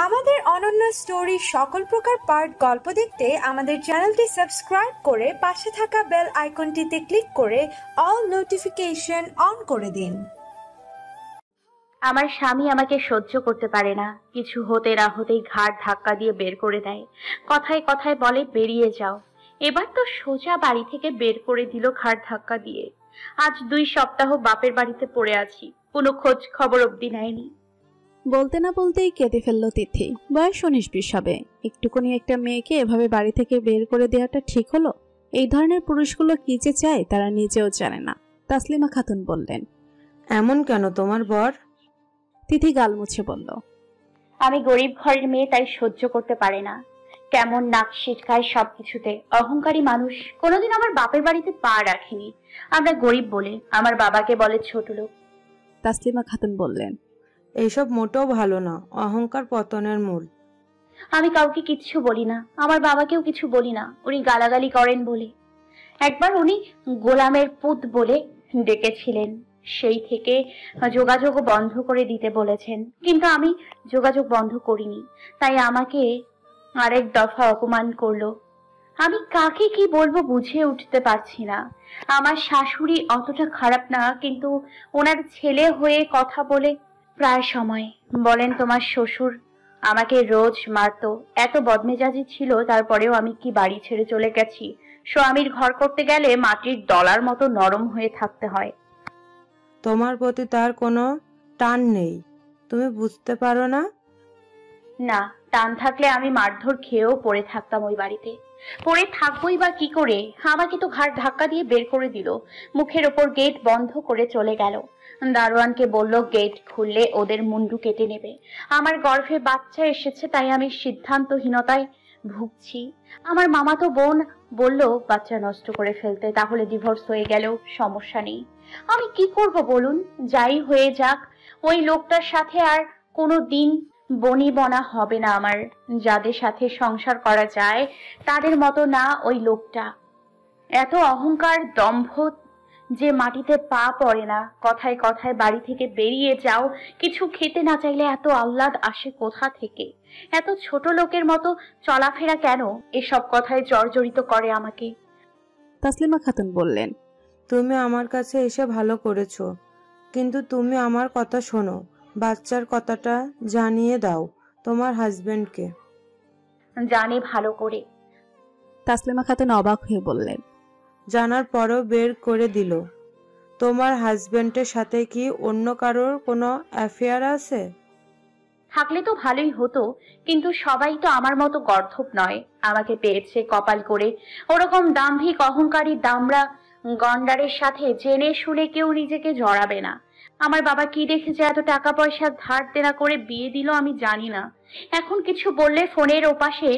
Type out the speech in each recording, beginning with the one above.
আমাদের অনন্য স্টোরি সকল প্রকার পার্ট গল্প দেখতে আমাদের চ্যানেলটি সাবস্ক্রাইব করে পাশে থাকা বেল আইকনটিতে ক্লিক করে অল নোটিফিকেশন অন করে দিন। আমার স্বামী আমাকে সহ্য করতে পারে না, কিছু হতে না হতেই ঘাড় ধাক্কা দিয়ে বের করে দেয়। কথায় কথায় বলে বেরিয়ে যাও। এবার তো সোজা বাড়ি থেকে বের করে দিল ঘাড় ধাক্কা দিয়ে। আজ 2 সপ্তাহ বাপের বাড়িতে পড়ে আছি, কোনো খোঁজ খবর অবধি নেয়নি। বলতে না বলতেই কেঁদে ফেলল তিথি। বয়স 19-20 হবে। একটুকুনি একটা মেয়েকে এভাবে বাড়ি থেকে বের করে দেওয়াটা ঠিক হলো? এই ধরনের পুরুষগুলো কি যে চায় তারা নিজেও জানে না। তাসলিমা খাতুন বললেন, এমন কেন তোমার বর? তিথি গাল মুছে বলল, আমি গরিব ঘরের মেয়ে, তাই সহ্য করতে পারে না। কেমন নাক সিটকায় সবকিছুতে, অহংকারী মানুষ। কোনোদিন আমার বাপের বাড়িতে পা রাখেনি। আমরা গরিব বলে আমার বাবাকে বলে ছোট লোক। তাসলিমা খাতুন বললেন, এইসব মোটেও ভালো না, অহংকার পতনের মূল। আমি কাউকে কিচ্ছু বলি না, আমার বাবাকেও কিছু বলি না, উনি গালাগালি করেন বলে। একবার উনি গোলামের পুত বলে ডেকেছিলেন, সেই থেকে যোগাযোগ বন্ধ করে দিতে বলেছেন, কিন্তু আমি যোগাযোগ বন্ধ করিনি, তাই আমাকে আরেক দফা অপমান করলো। আমি কাকে কি বলবো বুঝে উঠতে পারছি না। আমার শাশুড়ি অতটা খারাপ না, কিন্তু ওনার ছেলে হয়ে কথা বলে প্রায় সময় বলেন তোমার শ্বশুর আমাকে রোজ মারতো। এত বদমেজাজি ছিল, তারপরেও আমি কি বাড়ি ছেড়ে চলে গেছি। স্বামীর ঘর করতে গেলে মাটির দলার মতো নরম হয়ে থাকতে হয়। তোমার প্রতি তার কোনো টান নেই, তুমি বুঝতে পারো না? না, টান থাকলে আমি মারধর খেয়েও পড়ে থাকতাম ওই বাড়িতে। পড়ে থাকবোই বা কি করে? আমাকে তো ঘাড় ধাক্কা দিয়ে বের করে দিল, মুখের ওপর গেট বন্ধ করে চলে গেল। দারোয়ানকে বলল গেট খুললে ওদের মুন্ডু কেটে নেবে। আমার গর্ভে বাচ্চা এসেছে, তাই আমি সিদ্ধান্তহীনতায় ভুগছি। আমার মামাতো বোন বলল বাচ্চা নষ্ট করে ফেলতে, তাহলে ডিভোর্স হয়ে গেলেও সমস্যা নেই। আমি কি করব বলুন? যাই হয়ে যাক, ওই লোকটার সাথে আর কোনো দিন বনি বনা হবে না আমার। যাদের সাথে সংসার করা যায় তাদের মতো না ওই লোকটা। এত অহংকার, দম্ভ যে মাটিতে পা পড়ে না। কথায় কথায় বাড়ি থেকে বেরিয়ে যাও, কিছু খেতে না চাইলে এত আহ্লাদ আসে কোথা থেকে? এত ছোট লোকের মতো চলাফেরা কেন? এসব কথায় জর্জরিত করে আমাকে। তাসলিমা খাতুন বললেন, তুমি আমার কাছে এসে ভালো করেছো, কিন্তু তুমি আমার কথা শোনো। বাচ্চার কথাটা জানিয়ে দাও তোমার হাজবেন্ডকে। জানে ভালো করে। তাসলিমা খাতুন অবাক হয়ে বললেন, জানার পরও বের করে দিল? তোমার হাজবেন্ডের সাথে কি অন্য কারোর কোনো অ্যাফেয়ার আছে? থাকলে তো ভালোই হতো, কিন্তু সবাই তো আমার মতো গর্ধব নয়। আমাকে পেয়েছে কপাল করে। ওরকম দাম্ভিক অহংকারী দামড়া গন্ডারের সাথে জেনে শুনে কেউ নিজেকে জড়াবে না। আমার বাবা কি দেখেছে এত টাকা পয়সা ধার দেনা করে বিয়ে দিল আমি জানি না। এখন কিছু বললে ফোনের ওপাশে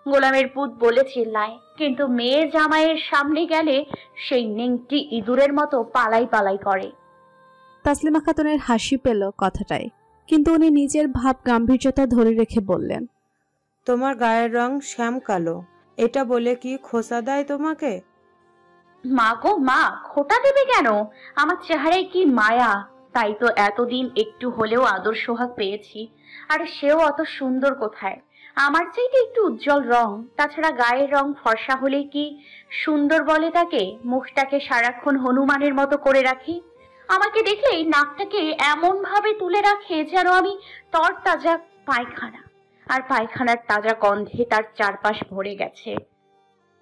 গোলামের পুত বলে চিল্লায়, কিন্তু মেয়ে জামাইয়ের সামনে গেলে সেই নেংটি ইঁদুরের মতো পালাই পালাই করে। তাসলিমা খাতুনের হাসি পেল কথাটায়, কিন্তু উনি নিজের ভাব গাম্ভীর্যতা ধরে রেখে বললেন, তোমার গায়ের রং শ্যাম কালো, এটা বলে কি খোঁচা দেয় তোমাকে? মা গো মা, খোটা দেবে কেন? আমার চেহারায় কি মায়া, তাই তো এতদিন একটু হলেও আদর সোহাগ পেয়েছি। আর সেও অত সুন্দর কোথায়? আমার চাইতে একটু উজ্জ্বল রং। তাছাড়া গায়ের রং ফর্সা হলে কি সুন্দর বলে তাকে? মুখটাকে সারাক্ষণ হনুমানের মতো করে রাখি। আমাকে দেখলেই নাকটাকে এমন ভাবে তুলে রাখে যেন আমি তরতাজা পায়খানা, আর পায়খানার তাজা গন্ধে তার চারপাশ ভরে গেছে।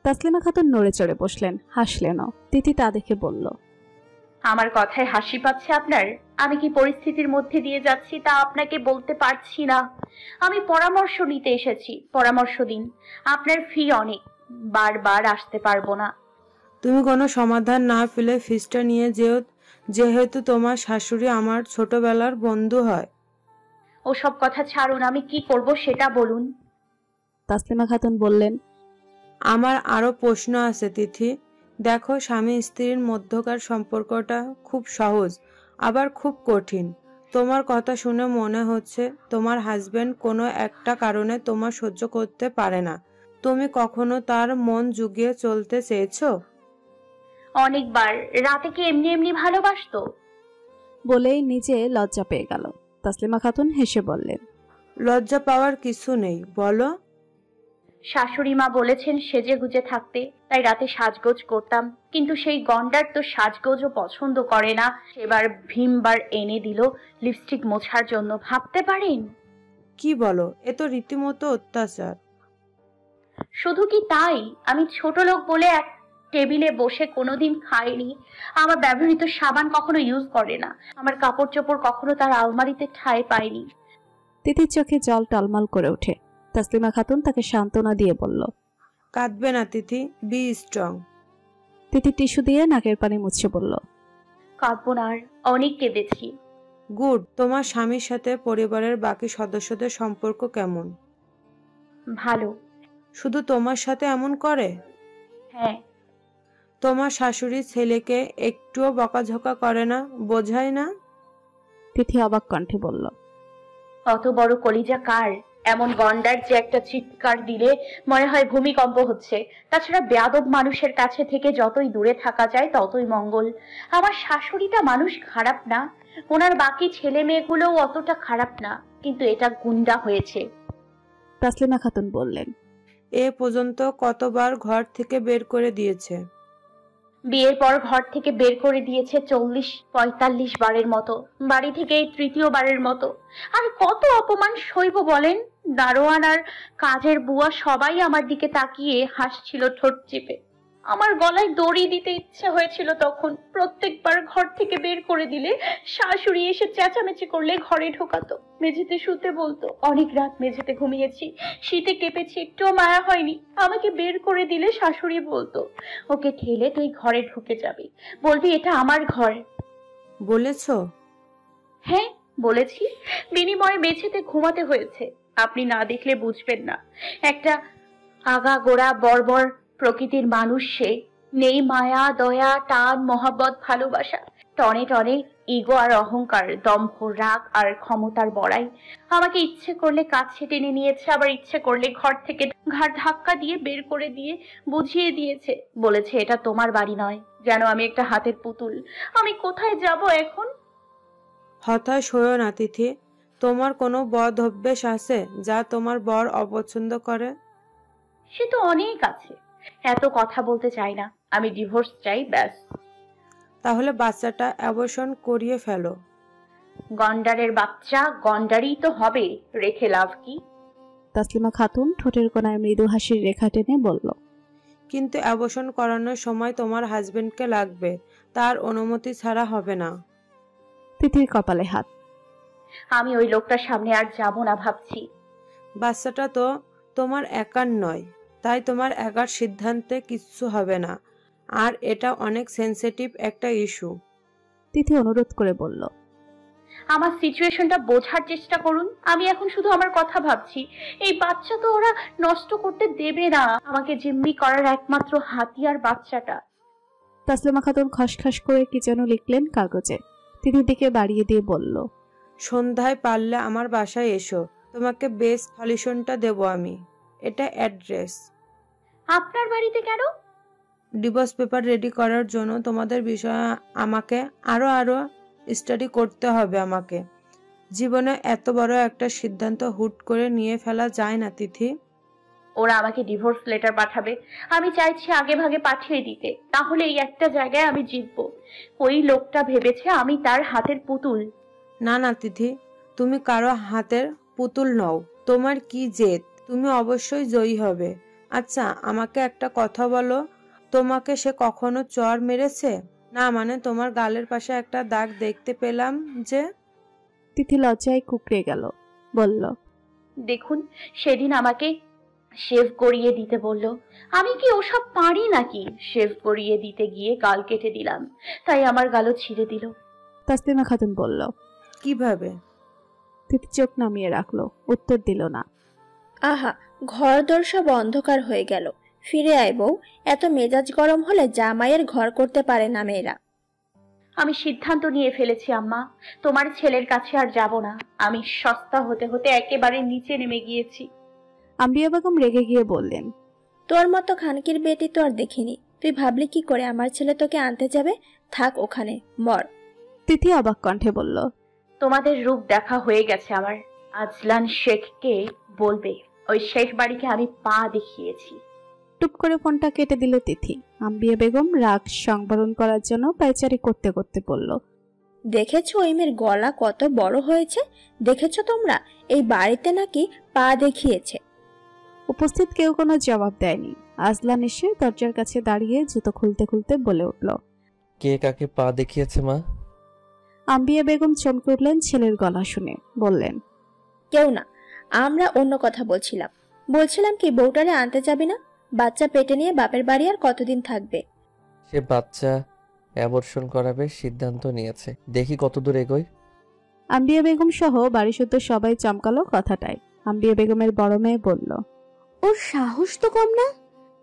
তাসলিমা খাতুন নড়ে চড়ে বসলেন, হাসলেন। তিথি তা দেখে বলল, আমার কথায় হাসি পাচ্ছে আপনার? আমি কি পরিস্থিতির মধ্যে দিয়ে যাচ্ছি তা আপনাকে বলতে পারছি না। আমি পরামর্শ নিতে এসেছি, পরামর্শ দিন। আপনার ফি অনেক, বারবার আসতে পারবো না। তুমি কোনো সমাধান না পেলে ফিসটা নিয়ে যেও, যেহেতু তোমার শাশুড়ি আমার ছোটবেলার বন্ধু হয়। ওসব কথা ছাড়ুন, আমি কি করব সেটা বলুন। তাসলিমা খাতুন বললেন, আমার আরো প্রশ্ন আছে তিথি। দেখো, স্বামী স্ত্রীর মধ্যকার সম্পর্কটা খুব সহজ, আবার খুব কঠিন। তোমার কথা শুনে মনে হচ্ছে তোমার হাজবেন্ড কোনো একটা কারণে তোমার সহ্য করতে পারে না। তুমি কখনো তার মন জুগিয়ে চলতে চেয়েছো? অনেকবার। রাতে কি এমনি এমনি ভালোবাসতো? বলেই নিজে লজ্জা পেয়ে গেল। তাসলিমা খাতুন হেসে বললেন, লজ্জা পাওয়ার কিছু নেই, বলো। শাশুড়ি মা বলেছেন সেজে গুজে থাকতে, তাই রাতে সাজগোজ করতাম। কিন্তু সেই গন্ডার তো সাজগোজও পছন্দ করে না। এবার ভীমবার এনে দিল লিপস্টিক মোছার জন্য, ভাবতে পারেন? কি বলো? এ তো রীতিমতো অত্যাচার। শুধু কি তাই, আমি ছোট লোক বলে এক টেবিলে বসে কোনোদিন খাইনি। আমার ব্যবহৃত সাবান কখনো ইউজ করে না। আমার কাপড় চোপড় কখনো তার আলমারিতে ঠাঁই পায়নি। তিথির চোখে জল টলমল করে ওঠে। তাসলিমা খাতুন তাকে সান্ত্বনা দিয়ে বলল, কাঁদবে না তিথি, বি স্ট্রং। তিথি টিস্যু দিয়ে নাকের পানি মুছে বলল, কাঁদবো না আর, অনেক কেঁদেছি। গুড। তোমার স্বামীর সাথে পরিবারের বাকি সদস্যদের সম্পর্ক কেমন? ভালো। শুধু তোমার সাথে এমন করে? হ্যাঁ। তোমার শাশুড়ি ছেলেকে একটুও বকাঝকা করে না, বোঝায় না? তিথি অবাক কণ্ঠে বলল, অত বড় কলিজা কার? এমন গন্ডার যে একটা চিৎকার দিলে মনে হয় ভূমিকম্প হচ্ছে। তাছাড়া বেয়াদব মানুষের কাছে থেকে যতই দূরে থাকা যায় ততই মঙ্গল। আমার শাশুড়িটা মানুষ খারাপ না, ওনার বাকি ছেলে মেয়েগুলোও অতটা খারাপ না, কিন্তু এটা গুন্ডা হয়েছে। তাসলিমা খাতুন বললেন, এ পর্যন্ত কতবার ঘর থেকে বের করে দিয়েছে? বিয়ের পর ঘর থেকে বের করে দিয়েছে 40-45 বারের মতো, বাড়ি থেকে এই তৃতীয়বারের মতো। আর কত অপমান সইব বলেন? দারোয়ান আর কাজের বুয়া সবাই আমার দিকে তাকিয়ে হাসছিল ঠোঁট চেপে। আমার গলায় দড়ি দিতে ইচ্ছে হয়েছিল তখন। প্রত্যেকবার ঘর থেকে বের করে দিলে শাশুড়ি এসে চেঁচামেচি করলে ঘরে ঢোকাতো, মেঝেতে শুতে বলতো। অনেক রাত মেঝেতে ঘুমিয়েছি, শীতে কেঁপেছি, একটুও মায়া হয়নি। আমাকে বের করে দিলে শাশুড়ি বলতো, ওকে ঠেলে তুই ঘরে ঢুকে যাবি, বলবি এটা আমার ঘর। বলেছো? হ্যাঁ বলেছি, বিনিময়ে মেঝেতে ঘুমাতে হয়েছে। আপনি না দেখলে বুঝবেন না। একটা আগাগোড়া বর্বর প্রকৃতির মানুষ সে। নেই মায়া দয়া টান মহাব্বত ভালোবাসা, টনে টনে ইগো আর অহংকার, দম্ভ রাগ আর ক্ষমতার বড়াই। আমাকে ইচ্ছে করলে কাছে টেনে নিয়েছে, আবার ইচ্ছে করলে ঘর থেকে ঘাড় ধাক্কা দিয়ে বের করে দিয়ে বুঝিয়ে দিয়েছে, বলেছে এটা তোমার বাড়ি নয়, যেন আমি একটা হাতের পুতুল। আমি কোথায় যাব এখন? হতাশ হয়েও না তিথি। তোমার কোনো বদ অভ্যেস আছে যা তোমার বর অপছন্দ করে? সে তো অনেক আছে, এত কথা বলতে চাই না। আমি ডিভোর্স চাই, ব্যাস। তাহলে বাচ্চাটা অ্যাবর্শন করিয়ে ফেলো। গন্ডারের বাচ্চা গন্ডারই তো হবে, রেখে লাভ কি? তাসলিমা খাতুন ঠোঁটের কোণায় মৃদু হাসির রেখা টেনে বলল, কিন্তু অ্যাবর্শন করানোর সময় তোমার হাজবেন্ডকে লাগবে, তার অনুমতি ছাড়া হবে না। তিথির কপালে হাত। আমি ওই লোকটার সামনে আর যাব না ভাবছি। বাচ্চাটা তো তোমার একার নয়, তাই তোমার একার সিদ্ধান্তে কিচ্ছু হবে না। আর এটা অনেক সেনসিটিভ একটা ইস্যু। তিথি অনুরোধ করে বলল, আমার সিচুয়েশনটা বোঝার চেষ্টা করুন। আমি এখন শুধু আমার কথা ভাবছি। এই বাচ্চা তো ওরা নষ্ট করতে দেবে না। আমাকে জিম্মি করার একমাত্র হাতিয়ার বাচ্চাটা। তাসলিমা খাতুন খসখস করে কি যেন লিখলেন কাগজে। তিথির দিকে বাড়িয়ে দিয়ে বলল, সন্ধ্যায় পারলে আমার বাসায় এসো, তোমাকে বেস্ট সলিউশনটা দেবো আমি। এটা অ্যাড্রেস। আপনার বাড়িতে কেন? ডিভোর্স পেপার রেডি করার জন্য তোমাদের বিষয়ে আমাকে আরো স্টাডি করতে হবে। আমাকে জীবনে এত বড় একটা সিদ্ধান্ত হুট করে নিয়ে ফেলা যায় না তিথি। ওরা আমাকে ডিভোর্স লেটার পাঠাবে, আমি চাইছি আগে ভাগে পাঠিয়ে দিতে, তাহলে এই একটা জায়গায় আমি জিতবো। ওই লোকটা ভেবেছে আমি তার হাতের পুতুল। না না তিথি, তুমি কারো হাতের পুতুল নও। তোমার কি জেদ, তুমি অবশ্যই জয়ী হবে। আচ্ছা আমাকে একটা কথা বলো, তোমাকে সে কখনো চর মেরেছে? না মানে তোমার গালের পাশে একটা দাগ দেখতে পেলাম যে। তিথি লজ্জায় কুকড়ে গেল, বলল, দেখুন, সেদিন আমাকে শেভ করিয়ে দিতে বলল। আমি কি ওসব পারি নাকি? শেভ করিয়ে দিতে গিয়ে গাল কেটে দিলাম, তাই আমার গালও ছিঁড়ে দিল। তাসলিমা খাতুন বলল, কিভাবে? তিথি চোখ নামিয়ে রাখলো, উত্তর দিল না। আহা, ঘরদোর সব অন্ধকার হয়ে গেল। ফিরে আয় বউ, এত মেজাজ গরম হলে জামাইয়ের ঘর করতে পারে না মেয়েরা। আমি সিদ্ধান্ত নিয়ে ফেলেছি আম্মা, তোমার ছেলের কাছে আর যাব না। আমি সস্তা হতে হতে একেবারে নিচে নেমে গিয়েছি। আম্বিয়া বেগম রেগে গিয়ে বললেন, তোর মতো খানকির বেটি তো আর দেখিনি। তুই ভাবলি কি করে আমার ছেলে তোকে আনতে যাবে? থাক ওখানে, মর। তিথি অবাক কণ্ঠে বলল, তোমাদের রূপ দেখা হয়ে গেছে আমার। আজলান শেখকে বলবে ওই শেখ বাড়িকে আমি পা দেখিয়েছি। টুপ করে ফোনটা কেটে দিল তিথি। আম্বিয়া বেগম রাগ সংবরণ করার জন্য পায়চারি করতে করতে বলল, দেখেছো ওই মেয়ের গলা কত বড় হয়েছে? দেখেছো তোমরা? এই বাড়িতে নাকি পা দেখিয়েছে। উপস্থিত কেউ কোনো জবাব দেয়নি। আজলান এসে দরজার কাছে দাঁড়িয়ে জুতো খুলতে খুলতে বলে উঠল, কে কাকে পা দেখিয়েছে মা? আম্বিয়া বেগম চমকে উঠলেন ছেলের গলা শুনে। বললেন, কেউ না, আমরা অন্য কথা বলছিলাম কি বউটারে আনতে যাবি না? বাচ্চা পেটে নিয়ে বাপের বাড়ি আর কতদিন থাকবে? সে বাচ্চা অ্যাবর্শন করাবে সিদ্ধান্ত নিয়েছে, দেখি কত দূর এগোয়। আম্বিয়া বেগম সহ বাড়ি শুদ্ধ সবাই চমকালো কথাটায়। আম্বিয়া বেগমের বড় মেয়ে বলল, ওর সাহস তো কম না।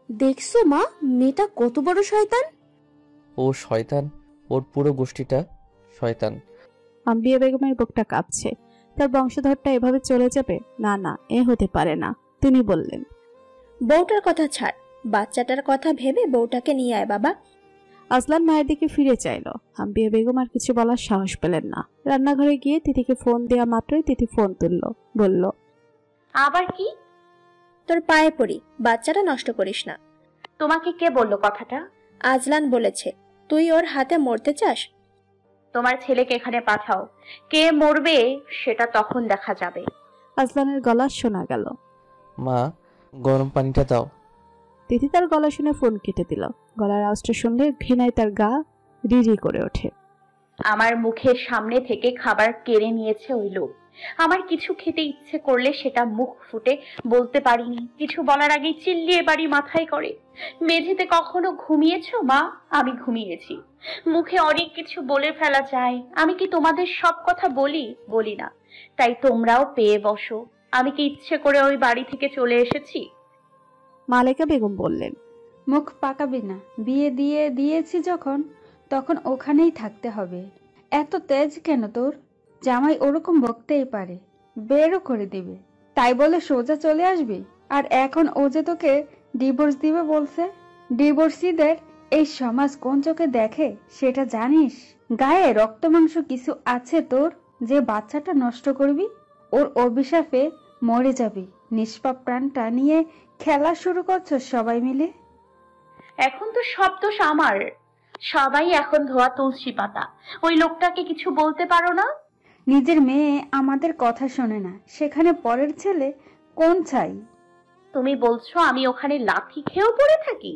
দেখছো মা, মেয়েটা কত বড় শয়তান। ও শয়তান, ওর পুরো গোষ্ঠীটা শয়তান। আম্বিয়া বেগমের বুকটা কাঁপছে। তার বংশধরটা এভাবে চলে যাবে? না না, এ হতে পারে না। তিনি বললেন, বউটার কথা ছাড়, বাচ্চাটার কথা ভেবে বউটাকে নিয়ে আয় বাবা। আজলান মায়ের দিকে ফিরে চাইল। আম্বিয়া বেগম আর কিছু বলার সাহস পেলেন না। রান্নাঘরে গিয়ে তিথিকে ফোন দেয়া মাত্রই তিথি ফোন তুলল। বলল, আবার কি? তোর পায়ে পড়ি, বাচ্চাটা নষ্ট করিস না। তোমাকে কে বললো কথাটা? আজলান বলেছে। তুই ওর হাতে মরতে চাস? তোমার ছেলেকে এখানে পাঠাও, কে মরবে সেটা তখন দেখা যাবে। আজলানের গলা শোনা গেল, মা গরম পানিটা দাও। তিথি তার গলা শুনে ফোন কেটে দিল। গলার আওয়াজটা শুনলে ঘৃণায় তার গা রিরি করে ওঠে। আমার মুখের সামনে থেকে খাবার কেড়ে নিয়েছে ওই লোক। আমার কিছু খেতে ইচ্ছে করলে সেটা মুখ ফুটে বলতে পারিনি। কিছু বলার আগেই চিল্লিয়ে বাড়ি মাথায় করে। মেঝেতে কখনো ঘুমিয়েছো মা? আমি ঘুমিয়েছি। মুখে অনেক কিছু বলে ফেলা যায়। আমি কি তোমাদের সব কথা বলি না? তাই তোমরাও পেয়ে বসো। আমি কি ইচ্ছে করে ওই বাড়ি থেকে চলে এসেছি? মালেকা বেগম বললেন, মুখ পাকাবি না। বিয়ে দিয়েছি যখন, তখন ওখানেই থাকতে হবে। এত তেজ কেন তোর? জামাই ওরকম বকতেই পারে, বেরও করে দিবে। তাই বলে সোজা চলে আসবি? আর এখন ও যে তোকে ডিভোর্স দিবে বলছে। ডিভোর্সিদের এই সমাজ কোন চোখে দেখে সেটা জানিস? গায়ে রক্ত মাংস কিছু আছে তোর যে বাচ্চাটা নষ্ট করবি? ওর অভিশাপে মরে যাবি। নিষ্পাপ প্রাণটা নিয়ে খেলা শুরু করছো সবাই মিলে। এখন তো সব দোষ আমার। সবাই এখন ধোয়া তুলসী পাতা। ওই লোকটাকে কিছু বলতে পারো না? নিজের মেয়ে আমাদের কথা শোনে না, সেখানে পরের ছেলে কোন চাই? তুমি বলছো আমি ওখানে লাথি খেয়েও পড়ে থাকি?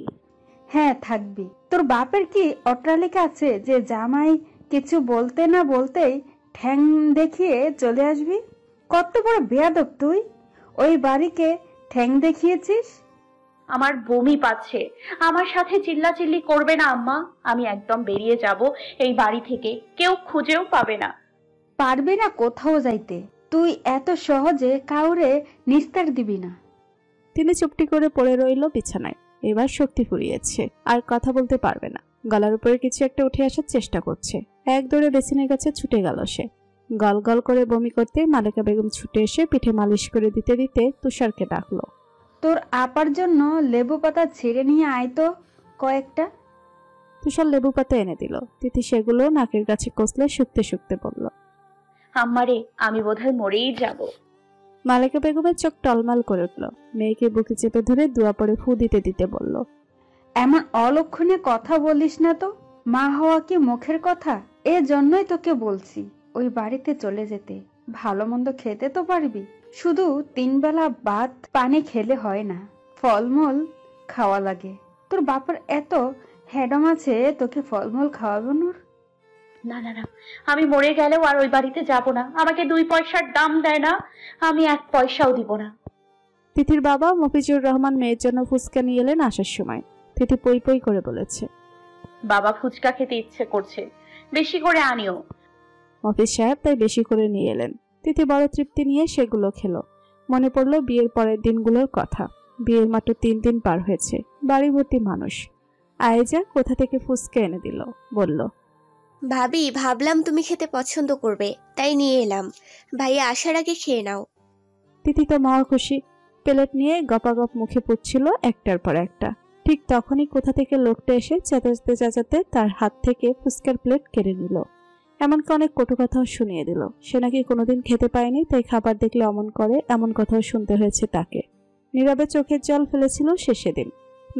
হ্যাঁ থাকবি। তোর বাপের কি অট্টালিকা আছে যে জামাই কিছু বলতে না বলতেই ঠ্যাং দেখিয়ে চলে আসবি? কত বড় বেয়াদব তুই! ওই বাড়িকে ঠ্যাং দেখিয়েছিস। আমার বমি পাচ্ছে। আমার সাথে চিল্লাচিল্লি করবে না আম্মা। আমি একদম বেরিয়ে যাব এই বাড়ি থেকে। কেউ খুঁজেও পাবে না। পারবি না কোথাও যাইতে। তুই এত সহজে কাউরে নিস্তার দিবি না। তিনি চুপটি করে পড়ে রইল বিছানায়। এবার শক্তি ফুরিয়েছে, আর কথা বলতে পারবে না। গলার উপরে কিছু একটা উঠে আসার চেষ্টা করছে। এক দৌড়ে বেসিনের কাছে ছুটে গেল সে। গল গল করে বমি করতে মালেকা বেগম ছুটে এসে পিঠে মালিশ করে দিতে দিতে তুষারকে ডাকলো। তোর আপার জন্য লেবু পাতা ছিঁড়ে নিয়ে আয় তো কয়েকটা। তুষার লেবু পাতা এনে দিল। তিথি সেগুলো নাকের কাছে কষলে শুকতে শুকতে বলল, আম্মারে, আমি বোধহয় মরেই যাব। মালেকা বেগমের চোখ টলমাল করে উঠল। মেয়েকে বুকে চেপে ধরে দোয়া পড়ে ফু দিতে দিতে বলল, এমন অলক্ষণে কথা বলিস না তো। মা হওয়া কি মুখের কথা? এ জন্যই তোকে বলছি ওই বাড়িতে চলে যেতে। ভালো মন্দ খেতে তো পারবি, শুধু 3 বেলা ভাত পানি খেলে হয় না, ফলমূল খাওয়া লাগে। তোর বাপের এত হেডম আছে তোকে ফলমূল খাওয়ানোর। না না না, আমি মরে গেলেও আর ওই বাড়িতে যাব না। আমাকে 2 পয়সার দাম দেয় না, আমি 1 পয়সাও দিব না। তিথির বাবা মফিজুর রহমান মেয়ের জন্য ফুচকা নিয়ে এলেন আসার সময়। তিথি পই পই করে বলেছে, বাবা ফুচকা খেতে ইচ্ছে করছে, বেশি করে আনিও। মফিজ সাহেব তাই বেশি করে নিয়ে এলেন। তিথি বড় তৃপ্তি নিয়ে সেগুলো খেলো। মনে পড়লো বিয়ের পরের দিনগুলোর কথা। বিয়ের মাত্র 3 দিন পার হয়েছে, বাড়ি ভর্তি মানুষ। আয়েজা কোথা থেকে ফুচকা এনে দিল, বলল, ভাবি, ভাবলাম তুমি খেতে পছন্দ করবে, তাই নিয়ে এলাম। ভাইয়া আসার আগে খেয়ে নাও। তিথি তো মহা খুশি। প্লেট নিয়ে গপাগপ মুখে পুচ্ছিল একটার পর একটা। ঠিক তখনই কোথা থেকে লোকটা এসে চেঁচাতে চেঁচাতে তার হাত থেকে ফুচকার প্লেট কেড়ে নিল। এমনকি অনেক কটু কথাও শুনিয়ে দিল। সে নাকি কোনোদিন খেতে পায়নি, তাই খাবার দেখলে অমন করে, এমন কথাও শুনতে হয়েছে তাকে। নীরবে চোখের জল ফেলেছিল সে সেদিন।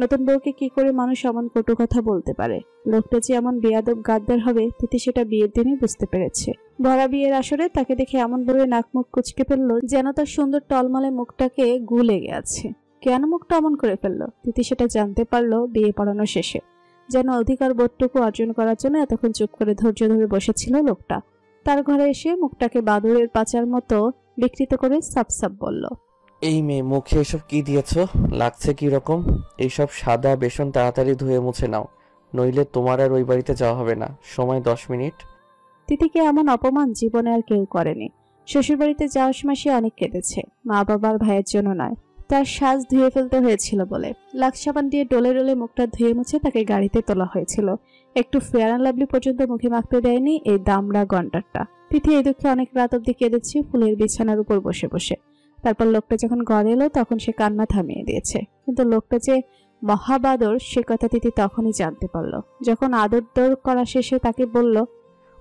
নতুন বউকে কি করে মানুষ এমন কটু কথা বলতে পারে? লোকটা যে এমন বেয়াদব গাদ্দার হবে তিথি সেটা বিয়ের দিনই বুঝতে পেরেছে। ভরা বিয়ের আসরে তাকে দেখে এমন ভাবে নাক মুখ কুচকে ফেললো যেন তার সুন্দর টলমলে মুখটাকে গু লেগে আছে। কেন মুখটা অমন করে ফেললো তিথি সেটা জানতে পারলো বিয়ে পড়ানো শেষে। যেন অধিকার বোধটুকু অর্জন করার জন্য এতক্ষণ চুপ করে ধৈর্য ধরে বসেছিল লোকটা। তার ঘরে এসে মুখটাকে বাদুড়ের পাচার মতো বিকৃত করে সাপ সাপ বলল, এই মেয়ে, মুখে এসব কি দিয়েছ? লাগছে কি রকম? এইসব সাদা বেসন তাড়াতাড়ি ধুয়ে মুছে নাও, নইলে তোমার আর ওই বাড়িতে যাওয়া হবে না। সময় 10 মিনিট। তিথিকে এমন অপমান জীবনে আর কেউ করেনি। শ্বশুরবাড়িতে যাওয়ার সময় সে অনেক কেঁদেছে, মা বাবার ভাইয়ের জন্য নয়, তার সাজ ধুয়ে ফেলতে হয়েছিল বলে। লাক্স সাবান দিয়ে ডলে ডলে মুখটা ধুয়ে মুছে তাকে গাড়িতে তোলা হয়েছিল। একটু ফেয়ার অ্যান্ড লাভলি পর্যন্ত মুখে মাখতে দেয়নি এই দামড়া গন্ডারটা। তিথি এই দুঃখে অনেক রাত অব্দি কেঁদেছে ফুলের বিছানার উপর বসে বসে। তারপর লোকটা যখন ঘরে এলো তখন সে কান্না থামিয়ে দিয়েছে। কিন্তু লোকটা যে মহাবাদর সে কথা তিথি তখনই জানতে পারল, যখন আদর দর করা শেষে তাকে বলল,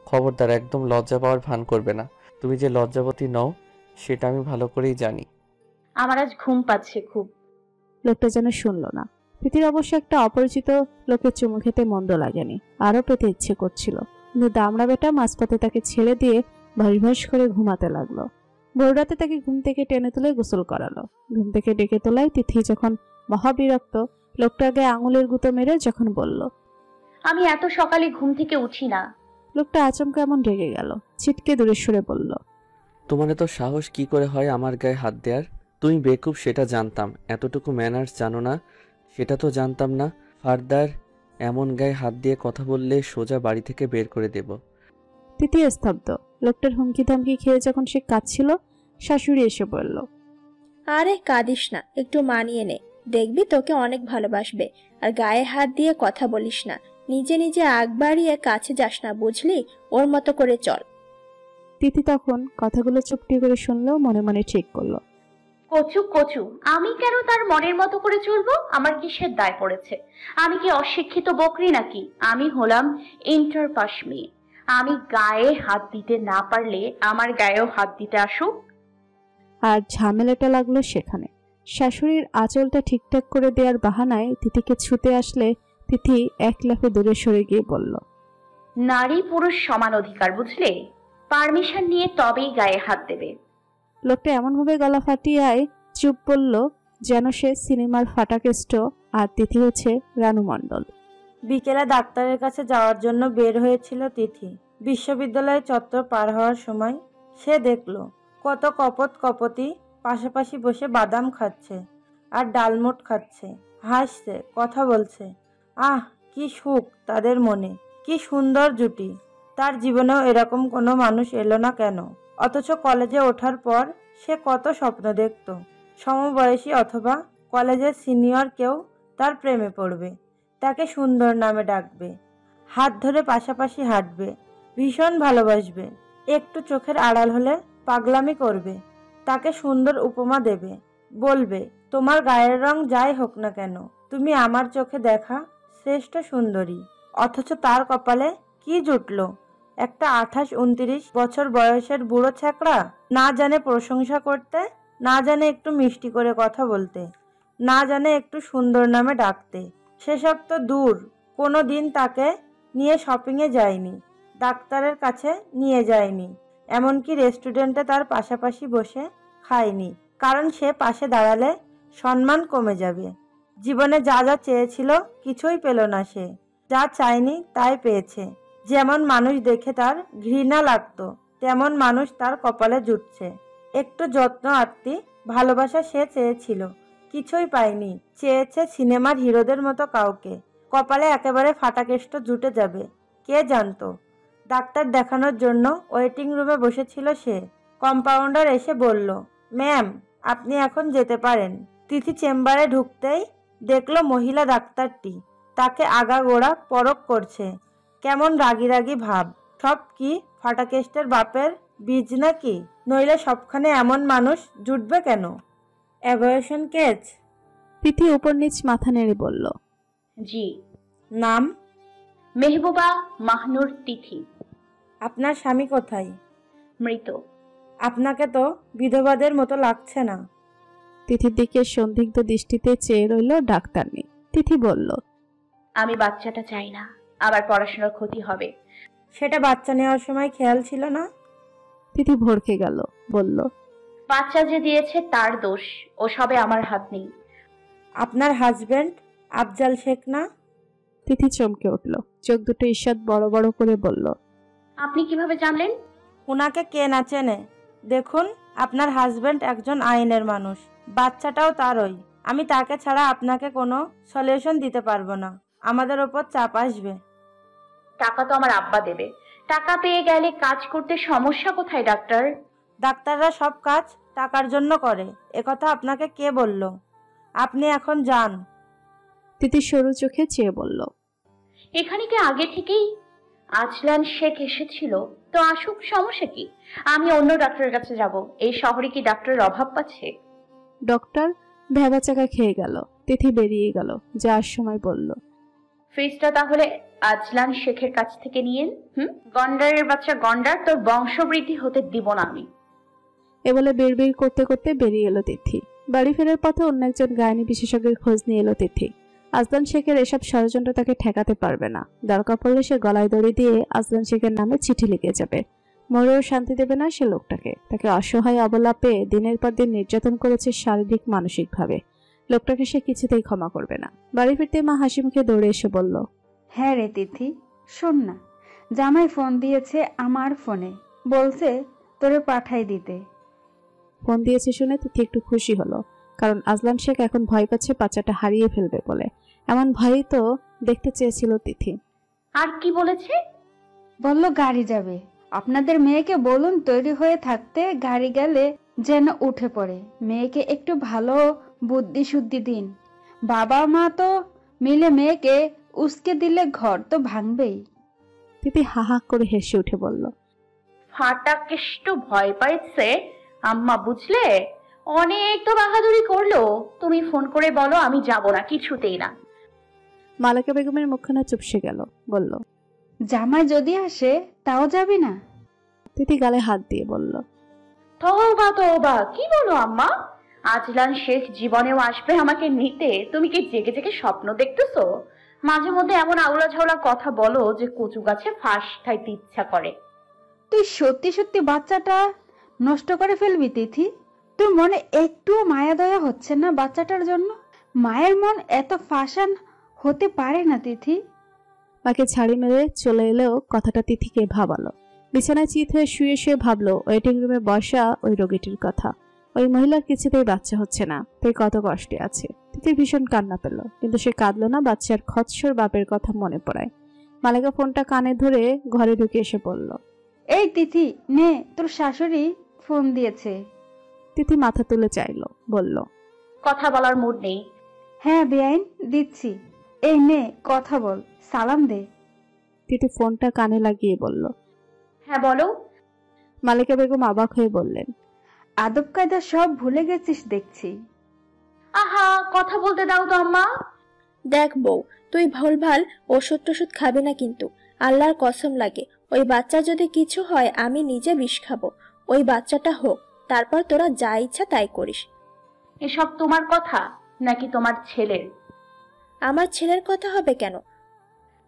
খবরদার, একদম লজ্জা পাওয়ার ভান করবে না। তুমি যে লজ্জাবতী নও সেটা আমি ভালো করেই জানি। আমার আজ ঘুম পাচ্ছে খুব। লোকটা যেন শুনল না। তিথির অবশ্য একটা অপরিচিত লোকের চুমু খেতে মন্দ লাগেনি, আরো পেতে ইচ্ছে করছিল। কিন্তু দামড়া বেটা মাঝপথে তাকে ছেড়ে দিয়ে ভাস করে ঘুমাতে লাগলো। ভোর রাতে তাকে ঘুম থেকে টেনে তুলে গোসল করালো। ঘুম থেকে ডেকে তোলায় তিথি যখন মহাবিরক্ত, লোকটাকে আঙুলের গুঁতো মেরে যখন বলল, আমি এত সকালে ঘুম থেকে উঠি না। লোকটা আচমকা এমন রেগে গেল, ছিটকে দূরে সরে বলল, তোমার এত সাহস কি করে হয় আমার গায়ে হাত দেওয়ার? তুমি বেকুব সেটা জানতাম, এতটুকু ম্যানার্স জানো না সেটা তো জানতাম না। ফারদার এমন গায়ে হাত দিয়ে কথা বললে সোজা বাড়ি থেকে বের করে দেব। তিথি স্তব্ধ। লোকটার হুমকি ধামকি খেয়ে যখন সে কাঁদছিল, শাশুড়ি এসে বলল, আরে কাঁদিস না, একটু মানিয়ে নে, দেখবি তোকে অনেক ভালোবাসবে। আর গায়ে হাত দিয়ে কথা বলিস না, নিজে নিজে আগ বাড়িয়ে কাছে যাস না, বুঝলি? ওর মতো করে চল। তিথি তখন কথাগুলো চুপটি করে শুনলেও মনে মনে ঠিক করলো, কচু কচু, আমি কেন তার মনের মতো করে চলবো? আমার কিসের দায় পড়েছে? আমি কি অশিক্ষিত বকরি নাকি? আমি হলাম ইন্টার পাস মেয়ে। আমি গায়ে হাত দিতে না পারলে আমার গায়েও হাত দিতে আসুক। আর ঝামেলাটা লাগলো সেখানে। শাশুড়ির আঁচলটা ঠিকঠাক করে দেওয়ার বাহানায় তিথিকে ছুতে আসলে তিথি এক লাফে দূরে সরে গিয়ে বলল, নারী পুরুষ সমান অধিকার, বুঝলে? পারমিশন নিয়ে তবেই গায়ে হাত দেবে। লোকটা এমনভাবে গলা ফাটিয়ায় চুপ বলল যেন সে সিনেমার ফাটাকেষ্ট আর তিথি হচ্ছে রানু মণ্ডল। বিকেলে ডাক্তারের কাছে যাওয়ার জন্য বের হয়েছিল তিথি। বিশ্ববিদ্যালয় চত্বর পার হওয়ার সময় সে দেখল কত কপত কপতি পাশাপাশি বসে বাদাম খাচ্ছে আর ডালমুট খাচ্ছে, হাসছে, কথা বলছে। আহ, কি সুখ তাদের মনে, কি সুন্দর জুটি। তার জীবনেও এরকম কোনো মানুষ এলো না কেন? অথচ কলেজে ওঠার পর সে কত স্বপ্ন দেখত, সমবয়সী অথবা কলেজের সিনিয়র কেউ তার প্রেমে পড়বে, তাকে সুন্দর নামে ডাকবে, হাত ধরে পাশাপাশি হাঁটবে, ভীষণ ভালোবাসবে। একটু চোখের আড়াল হলে পাগলামি করবে, তাকে সুন্দর উপমা দেবে, বলবে, তোমার গায়ের রং যাই হোক না কেন তুমি আমার চোখে দেখা শ্রেষ্ঠ সুন্দরী। অথচ তার কপালে কি জুটলো? একটা 28-29 বছর বয়সের বুড়ো ছ্যাকড়া, না জানে প্রশংসা করতে, না জানে একটু মিষ্টি করে কথা বলতে, না জানে একটু সুন্দর নামে ডাকতে। সেসব তো দূর, কোনো দিন তাকে নিয়ে শপিংয়ে যায়নি, ডাক্তারের কাছে নিয়ে যায়নি, এমনকি রেস্টুরেন্টে তার পাশাপাশি বসে খায়নি, কারণ সে পাশে দাঁড়ালে সম্মান কমে যাবে। জীবনে যা যা চেয়েছিল কিছুই পেল না সে, যা চায়নি তাই পেয়েছে। যেমন মানুষ দেখে তার ঘৃণা লাগতো তেমন মানুষ তার কপালে জুটছে। একটু যত্ন আত্মি ভালোবাসা সে চেয়েছিল, কিছুই পায়নি। চেয়েছে সিনেমার হিরোদের মতো কাউকে, কপালে একেবারে ফাটাকেষ্ট জুটে যাবে কে জানতো। ডাক্তার দেখানোর জন্য ওয়েটিং রুমে বসেছিল সে। কম্পাউন্ডার এসে বলল, ম্যাম আপনি এখন যেতে পারেন। তিথি চেম্বারে ঢুকতেই দেখলো মহিলা ডাক্তারটি তাকে আগাগোড়া পরখ করছে, কেমন রাগি রাগি ভাব। সব কি ফাটাকেস্টের বাপের বীজ নাকি? নইলে সবখানে এমন মানুষ জুটবে কেন? Abortion case? তিথি উপর নিচ মাথা নেড়ে বলল, জি। নাম? মেহবুবা মাহনুর তিথি। আপনার স্বামী কোথায়? মৃত। আপনাকে তো বিধবাদের মতো লাগছে না। তিথির দিকে সন্দিগ্ধ দৃষ্টিতে চেয়ে রইল ডাক্তারনি। তিথি বলল, আমি বাচ্চাটা চাই না, আবার পড়াশোনার ক্ষতি হবে। সেটা বাচ্চা নেওয়ার সময় খেয়াল ছিল না? তিথি ভড়কে গেল, বলল, বাচ্চা যে দিয়েছে তার দোষ, ও সবে আমার হাত নেই। আপনার হাজবেন্ড আফজাল শেখ না? তিথি চমকে উঠল, চোখ দুটো ঈষৎ বড় বড় করে বলল, আপনি কিভাবে জানলেন? ওনাকে কে না চেনে? দেখুন, আপনার হাজবেন্ড একজন আইনের মানুষ, বাচ্চাটাও তারই। আমি তাকে ছাড়া আপনাকে কোনো সলিউশন দিতে পারবো না, আমাদের ওপর চাপ আসবে। টাকা তো আমার আব্বা দেবে। টাকা পেয়ে গেলে কাজ করতে সমস্যা কোথায় ডাক্তার? ডাক্তাররা সব কাজ টাকার জন্য করে, একথা আপনাকে কে বলল? আপনি এখন যান। তিথি সরু চোখে চেয়ে বলল, এখানে কি আগে থেকেই আজলান শেখ এসেছিল? তো আসুক, সমস্যা কি? আমি অন্য ডাক্তারের কাছে যাব। এই শহরে কি ডাক্তারের অভাব পাচ্ছে? ডক্টর ভ্যাবাচাকা খেয়ে গেল। তিথি বেরিয়ে গেল, যাওয়ার সময় বলল, ফিসটা তাহলে আজলান শেখের কাছ থেকে নিয়েন। গন্ডারের বাচ্চা গন্ডার, তোর বংশবৃদ্ধি হতে দিব না আমি। এ বলে বিড়বিড় করতে করতে বেরিয়ে এলো তিথি। বাড়ি ফেরার পথে অন্য একজন গায়নী বিশেষজ্ঞের খোঁজ নিয়ে এলো তিথি। আজলান শেখের এসব ষড়যন্ত্র তাকে ঠেকাতে পারবে না। দরকার পড়লে সে গলায় দড়ি দিয়ে আজলান শেখের নামে চিঠি লিখে যাবে। মরেও শান্তি দেবে না সে লোকটাকে। তাকে অসহায় অবলা পেয়ে দিনের পর দিন নির্যাতন করেছে শারীরিক মানসিকভাবে। লোকটাকে সে কিছুতেই ক্ষমা করবে না। বাড়ি ফিরতে মা হাসি মুখে দৌড়ে এসে বলল, হ্যাঁ রে তিথি, শোন না, জামাই ফোন দিয়েছে আমার ফোনে, বলছে তোরে পাঠাই দিতে। ফোন দিয়েছে শুনে তিথি একটু খুশি হলো, কারণ আজলান শেখ এখন ভয় পাচ্ছে বাচ্চাটা হারিয়ে ফেলবে বলে। এমন ভয়ই তো দেখতে চেয়েছিল তিথি। আর কি বলেছে? বলল গাড়ি যাবে, আপনাদের মেয়েকে বলুন তৈরি হয়ে থাকতে, গাড়ি গেলে যেন উঠে পড়ে। মেয়েকে একটু ভালো বুদ্ধি শুদ্ধি দিন। বাবা মা তো মিলে মেয়েকে উস্কে দিলে ঘর তো ভাঙবেই। তিথি হাহা করে হেসে উঠে বলল, ফাটা কেষ্ট ভয় পাইছে আম্মা, বুঝলে? অনেক তো বাহাদুরি করলো। তুমি ফোন করে বলো আমি যাব না, কিছুতেই না। মালেকা বেগমের মুখখানা চুপসে গেল, বলল, জামাই যদি আসে তাও যাবি না? তিথি গালে হাত দিয়ে বলল, তওবা তওবা, কি বলো আম্মা? আজলান শেখ জীবনেও আসবে আমাকে নিতে? তুমি কি জেগে জেগে স্বপ্ন দেখতেছো? মাঝে মধ্যে এমন আউলা ঝাউলা কথা বলো যে কচু গাছে ফাঁস খাইতে ইচ্ছা করে। তুই সত্যি সত্যি বাচ্চাটা নষ্ট করে ফেলবি তিথি? তোর মনে একটুও মায়া দয়া হচ্ছে না বাচ্চাটার জন্য? মায়ের মন এত ফাঁসান হতে পারে না তিথি। মাকে ছাড়ি মেরে চলে এলেও কথাটা তিথিকে ভাবালো। বিছানায় চিত হয়ে শুয়ে শুয়ে ভাবলো ওয়েটিং রুমে বসা ওই রোগীটির কথা। ওই মহিলার কিছুতেই বাচ্চা হচ্ছে না, তাই কত কষ্টে আছে। তিথির ভীষণ কান্না পেল, কিন্তু সে কাঁদলো না বাচ্চার খচ্চর বাপের কথা মনে পড়ায়। মালেকা ফোনটা কানে ধরে ঘরে ঢুকে এসে বলল, এই তিথি নে, তোর শাশুড়ি ফোন দিয়েছে। তিথি মাথা তুলে চাইল, বলল, কথা বলার মুড নেই। হ্যাঁ বেআইন, দিচ্ছি। এই নে, কথা বল, সালাম দে। তিথি ফোনটা কানে লাগিয়ে বলল, হ্যাঁ বলো। মালেকা বেগম অবাক হয়ে বললেন, আদব কায়দা সব ভুলে গেছিস দেখছি। আহা, কথা বলতে দাও তো আম্মা। দেখ বউ, তুই ভুলভাল ওষুধ টষুধ খাবি না কিন্তু। আল্লাহর কসম লাগে, ওই বাচ্চা যদি কিছু হয় আমি নিজে বিষ খাবো। ওই বাচ্চাটা হোক, তারপর তোরা যা ইচ্ছা তাই করিস। এসব তোমার কথা নাকি তোমার ছেলের? আমার ছেলের কথা হবে কেন?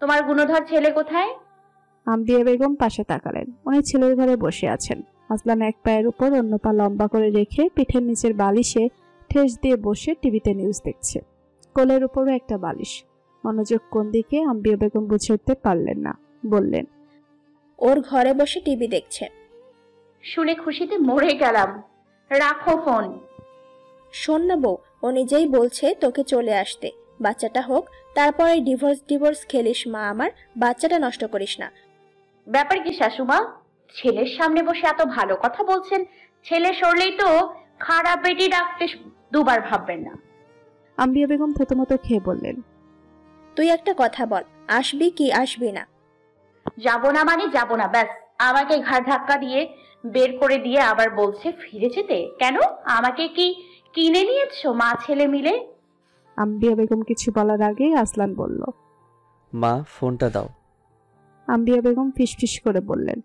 তোমার গুণধর ছেলে কোথায়? আম্বিয়া বেগম পাশে তাকালেন। উনি ছেলের ঘরে বসে আছেন। আসলান এক পায়ের উপর অন্য পা লম্বা করে রেখে পিঠের নিচের বালিশে ঠেস দিয়ে বসে টিভিতে নিউজ দেখছে। কোলের উপরও একটা বালিশ। মনোযোগ কোন দিকে আম্বিয়া বেগম বুঝে উঠতে পারলেন না, বললেন, ওর ঘরে বসে টিভি দেখছে। শুনে খুশিতে মরে গেলাম। রাখো ফোন। শোন না বউ, ও নিজেই বলছে তোকে চলে আসতে। বাচ্চাটা হোক, তারপরে ডিভোর্স খেলিস মা আমার, বাচ্চাটা নষ্ট করিস না। ব্যাপার কি শাশুমা? ছেলের সামনে বসে এত ভালো কথা বলছেন, ছেলে সরলেই তো খারাপ বেটি ডাকতে দুবার ভাববেন না। আম্বিয়া বেগম থতমত খেয়ে বললেন, তুই একটা কথা বল, আসবি কি আসবি না? যাব না মানে যাব না, ব্যাস। আমাকে ঘাড় ধাক্কা দিয়ে বের করে দিয়ে আবার বলছে ফিরে যেতে। কেন? আমাকে কি কিনে নিয়েছো মা ছেলে মিলে? আম্বিয়া বেগম কিছু বলার আগে আসলান বলল, মা ফোনটা দাও। আম্বিয়া বেগম ফিসফিস করে বললেন,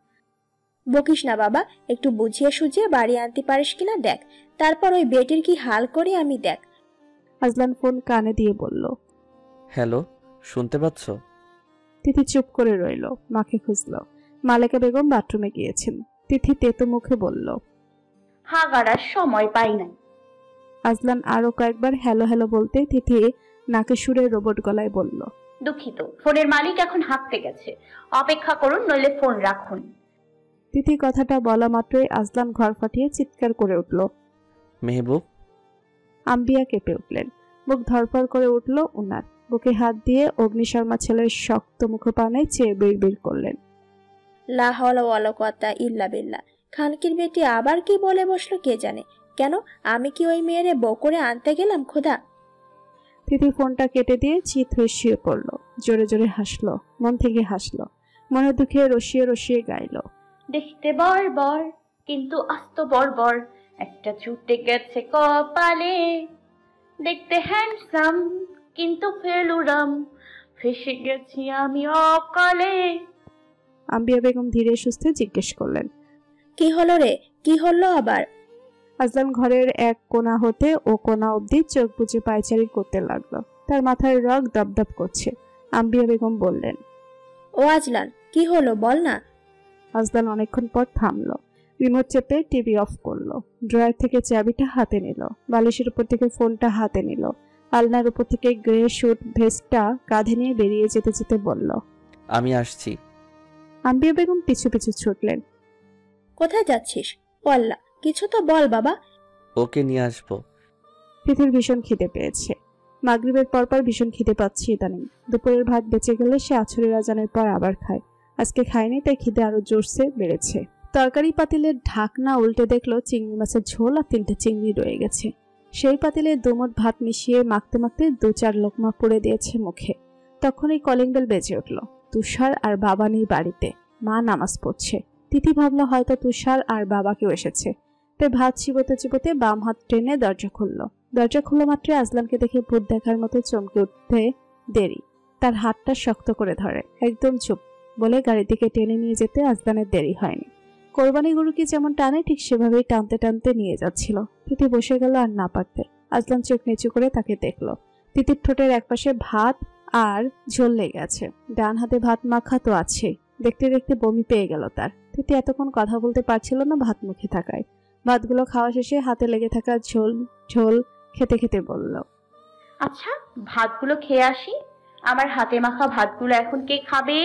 বকিস না বাবা, একটু বুঝিয়ে সুঝিয়ে বাড়ি আনতে পারিস কিনা দেখ, তারপর ওই বেটির কি হাল করি আমি দেখ। আজলান ফোন কানে দিয়ে বলল। হ্যালো, শুনতে পাচ্ছ? তিথি চুপ করে রইল, মাকে খুঁজল। মালেকা বেগম বাথরুমে গিয়েছেন। তিথি তেতো মুখে বলল, হ্যাঁ গাড়ার সময় পাই না। আজলান আরো কয়েকবার হ্যালো হ্যালো বলতে তিথি নাকে সুরে রোবট গলায় বলল, দুঃখিত, ফোনের মালিক এখন হাঁটতে গেছে, অপেক্ষা করুন নইলে ফোন রাখুন। তিথি কথাটা বলা মাত্রই আজলান ঘর ফাটিয়ে চিৎকার করে উঠল। মেহবুব। আম্বিয়া কেঁপে উঠলেন, বুক ধরফড় করে উঠল উনার। বুকে হাত দিয়ে অগ্নিশর্মা ছেলের শক্ত মুখপানে চেয়ে বিড়বিড় করলেন, লা হাওলা ওয়ালা কুওয়াতা ইল্লা বিল্লাহ। খানকির বেটি আবার কি বলে বসলো কে জানে। কেন, আমি কি ওই মেয়েরে বউ করে আনতে গেলাম খোদা? তিথি ফোনটা কেটে দিয়ে চিৎ হয়ে শুয়ে পড়ল। জোরে জোরে হাসলো, মন থেকে হাসলো, মনে দুঃখে রসিয়ে রসিয়ে গাইল, দেখতে বর বর কিন্তু আস্ত বর বর, একটা ছুটে গেছে কপালে, দেখতে হ্যান্ডসাম কিন্তু ফেলুরাম, ফেসে গেছি আমি অকালে। আম্বিয়া বেগম ধীরে সুস্থে জিজ্ঞেস করলেন, কি হলো রে, কি হলো আবার? আজলান ঘরের এক কোণা হতে ও কোণা অবধি চোখ বুজে পায়চারি করতে লাগলো। তার মাথায় রগ দপদপ করছে। আম্বিয়া বেগম বললেন, ও আজলান, কি হলো বল না। আজলান অনেকক্ষণ পর থামলো, রিমোট চেপে টিভি অফ করলো, ড্রয়ার থেকে চাবিটা হাতে নিল, বালিশের উপর থেকে ফোনটা হাতে নিল, আলনার উপর থেকে গ্রে শুট ভেস্টটা কাঁধে নিয়ে বেরিয়ে যেতে যেতে বলল, আমি আসছি। আম্বিয়া বেগম পিছু পিছু ছুটলেন। কোথায় যাচ্ছিস? বল্লা, কিছু তো বল বাবা। ওকে নিয়ে আসবো। তিথির ভীষণ খিদে পেয়েছে। মাগরিবের পরপর ভীষণ খিদে পাচ্ছে ইদানিং। দুপুরের ভাত বেঁচে গেলে সে আছরের আজানের পর আবার খায়। আজকে খায়নি, তাই খিদে আরো জোরসে বেড়েছে। তরকারি পাতিলের ঢাকনা উল্টে দেখলো চিংড়ি মাছের ঝোল আর 3টে চিংড়ি রয়ে গেছে। সেই পাতিলে দুমুঠ ভাত মিশিয়ে মাখতে মাখতে 2-4 লোকমা পুড়ে দিয়েছে মুখে। তখনই কলিং বেল বেজে উঠল। তুষার আর বাবা নেই বাড়িতে, মা নামাজ পড়ছে। তিথি ভাবলো হয়তো তুষার আর বাবাকেও এসেছে, তাই ভাত চিবোতে চিবোতে বাম হাত টেনে দরজা খুলল। দরজা খোলা মাত্র আজলানকে দেখে ভূত দেখার মতো চমকে উঠতে দেরি। তার হাতটা শক্ত করে ধরে, একদম চুপ বলে গাড়ির দিকে টেনে নিয়ে যেতে আজলানের দেরি হয়নি। কোরবানি গরুকে যেমন টানে ঠিক সেভাবেই টানতে টানতে নিয়ে যাচ্ছিল। তিথি বসে গেল আর না পারতে। আজলান চোখ নিচু করে তাকে দেখলো। তিথির ঠোঁটের একপাশে ভাত আর ঝোল লেগে আছে, ডান হাতে ভাত মাখা তো আছে। দেখতে দেখতে বমি পেয়ে গেল তার। তিথি এতক্ষণ কথা বলতে পারছিল না ভাত মুখে থাকায়। ভাতগুলো খাওয়া শেষে হাতে লেগে থাকা ঝোল ঝোল খেতে খেতে বলল, আচ্ছা ভাতগুলো খেয়ে আসি। আমার হাতে মাখা ভাতগুলো এখন কে খাবে?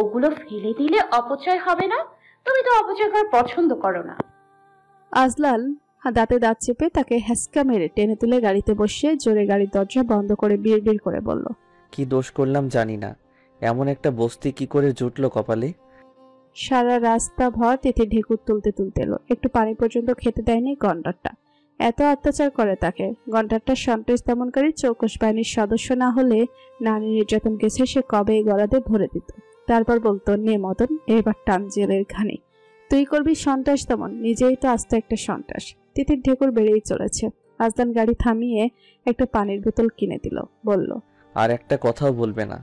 ওগুলো ফেলে দিলে অপচয় হবে না? তুমি তো অপচয় করা পছন্দ করো না। আজলান দাঁতে দাঁত চেপে তাকে হ্যাসকা মেরে টেনে তুলে গাড়িতে বসিয়ে জোরে গাড়ির দরজা বন্ধ করে বিড়বিড় করে বলল, কি দোষ করলাম জানি না, এমন একটা বস্তি কি করে জুটলো কপালে। সারা রাস্তা ভর তিথি ঢেকুর তুলতে তুলতে এলো। একটু পানি পর্যন্ত খেতে দেয়নি গন্ডারটা। এত অত্যাচার করে তাকে। গন্ডারটার সন্ত্রাস দমনকারী চৌকস বাহিনীর সদস্য না হলে নারী নির্যাতন গেছে সে কবে গলাতে ভরে দিত। তারপর বলতো, নে মদন, এবার টান জেলের ঘানি। তুই করবি সন্ত্রাস দমন, নিজেই তো আস্ত একটা সন্ত্রাস। তিথির ঢেকুর বেড়েই চলেছে। আজলান গাড়ি থামিয়ে একটা পানির বোতল কিনে দিল, বলল, আর একটা কথাও বলবে না।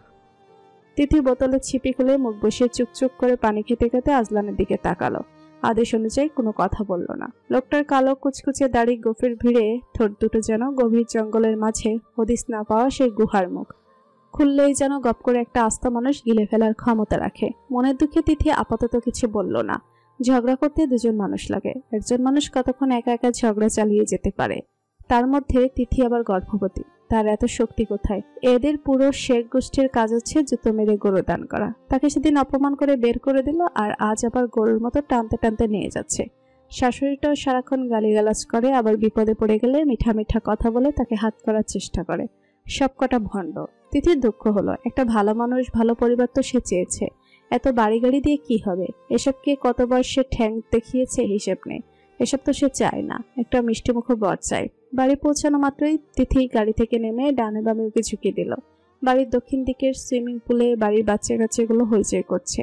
তিথি বোতলে ছিপি খুলে মুখ বসিয়ে চুকচুক করে পানি খেতে খেতে আজলানের দিকে তাকালো। আদেশ অনুযায়ী কোনো কথা বলল না। লোকটার কালো কুচকুচে দাড়ি, গভীর ভিড়ে ঠোঁট দুটো যেন গভীর জঙ্গলের মাঝে হদিস না পাওয়া সেই গুহার মুখ। খুললেই যেন গপ করে একটা আস্ত মানুষ গিলে ফেলার ক্ষমতা রাখে। মনের দুঃখে তিথি আপাতত কিছু বলল না। ঝগড়া করতে দুজন মানুষ লাগে, একজন মানুষ কতক্ষণ একা একা ঝগড়া চালিয়ে যেতে পারে। তার মধ্যে তিথি আবার গর্ভবতী, তার এত শক্তি কোথায়? এদের পুরো শেখ গোষ্ঠীর কাজ হচ্ছে জুতো মেরে গরু দান করা। তাকে সেদিন অপমান করে বের করে দিল, আর আজ আবার গরুর মতো টানতে টানতে নিয়ে যাচ্ছে। শাশুড়িটাও সারাক্ষণ গালিগালাজ করে, আবার বিপদে পড়ে গেলে মিঠা মিঠা কথা বলে তাকে হাত করার চেষ্টা করে। সবকটা ভণ্ড। তিথির দুঃখ হলো, একটা ভালো মানুষ, ভালো পরিবার তো সে চেয়েছে। এত বাড়ি গাড়ি দিয়ে কি হবে? এসবকে কতবার সে ঠ্যাং দেখিয়েছে হিসেব নেই। এসব তো সে চায় না, একটা মিষ্টিমুখ বর চায়। বাড়ি পৌঁছানো মাত্রই তিথি গাড়ি থেকে নেমে ডানে বামে ওকে ঝুঁকিয়ে দিল। বাড়ির দক্ষিণ দিকের সুইমিং পুলে বাড়ির বাচ্চা কাচ্চাগুলো হইচই করছে।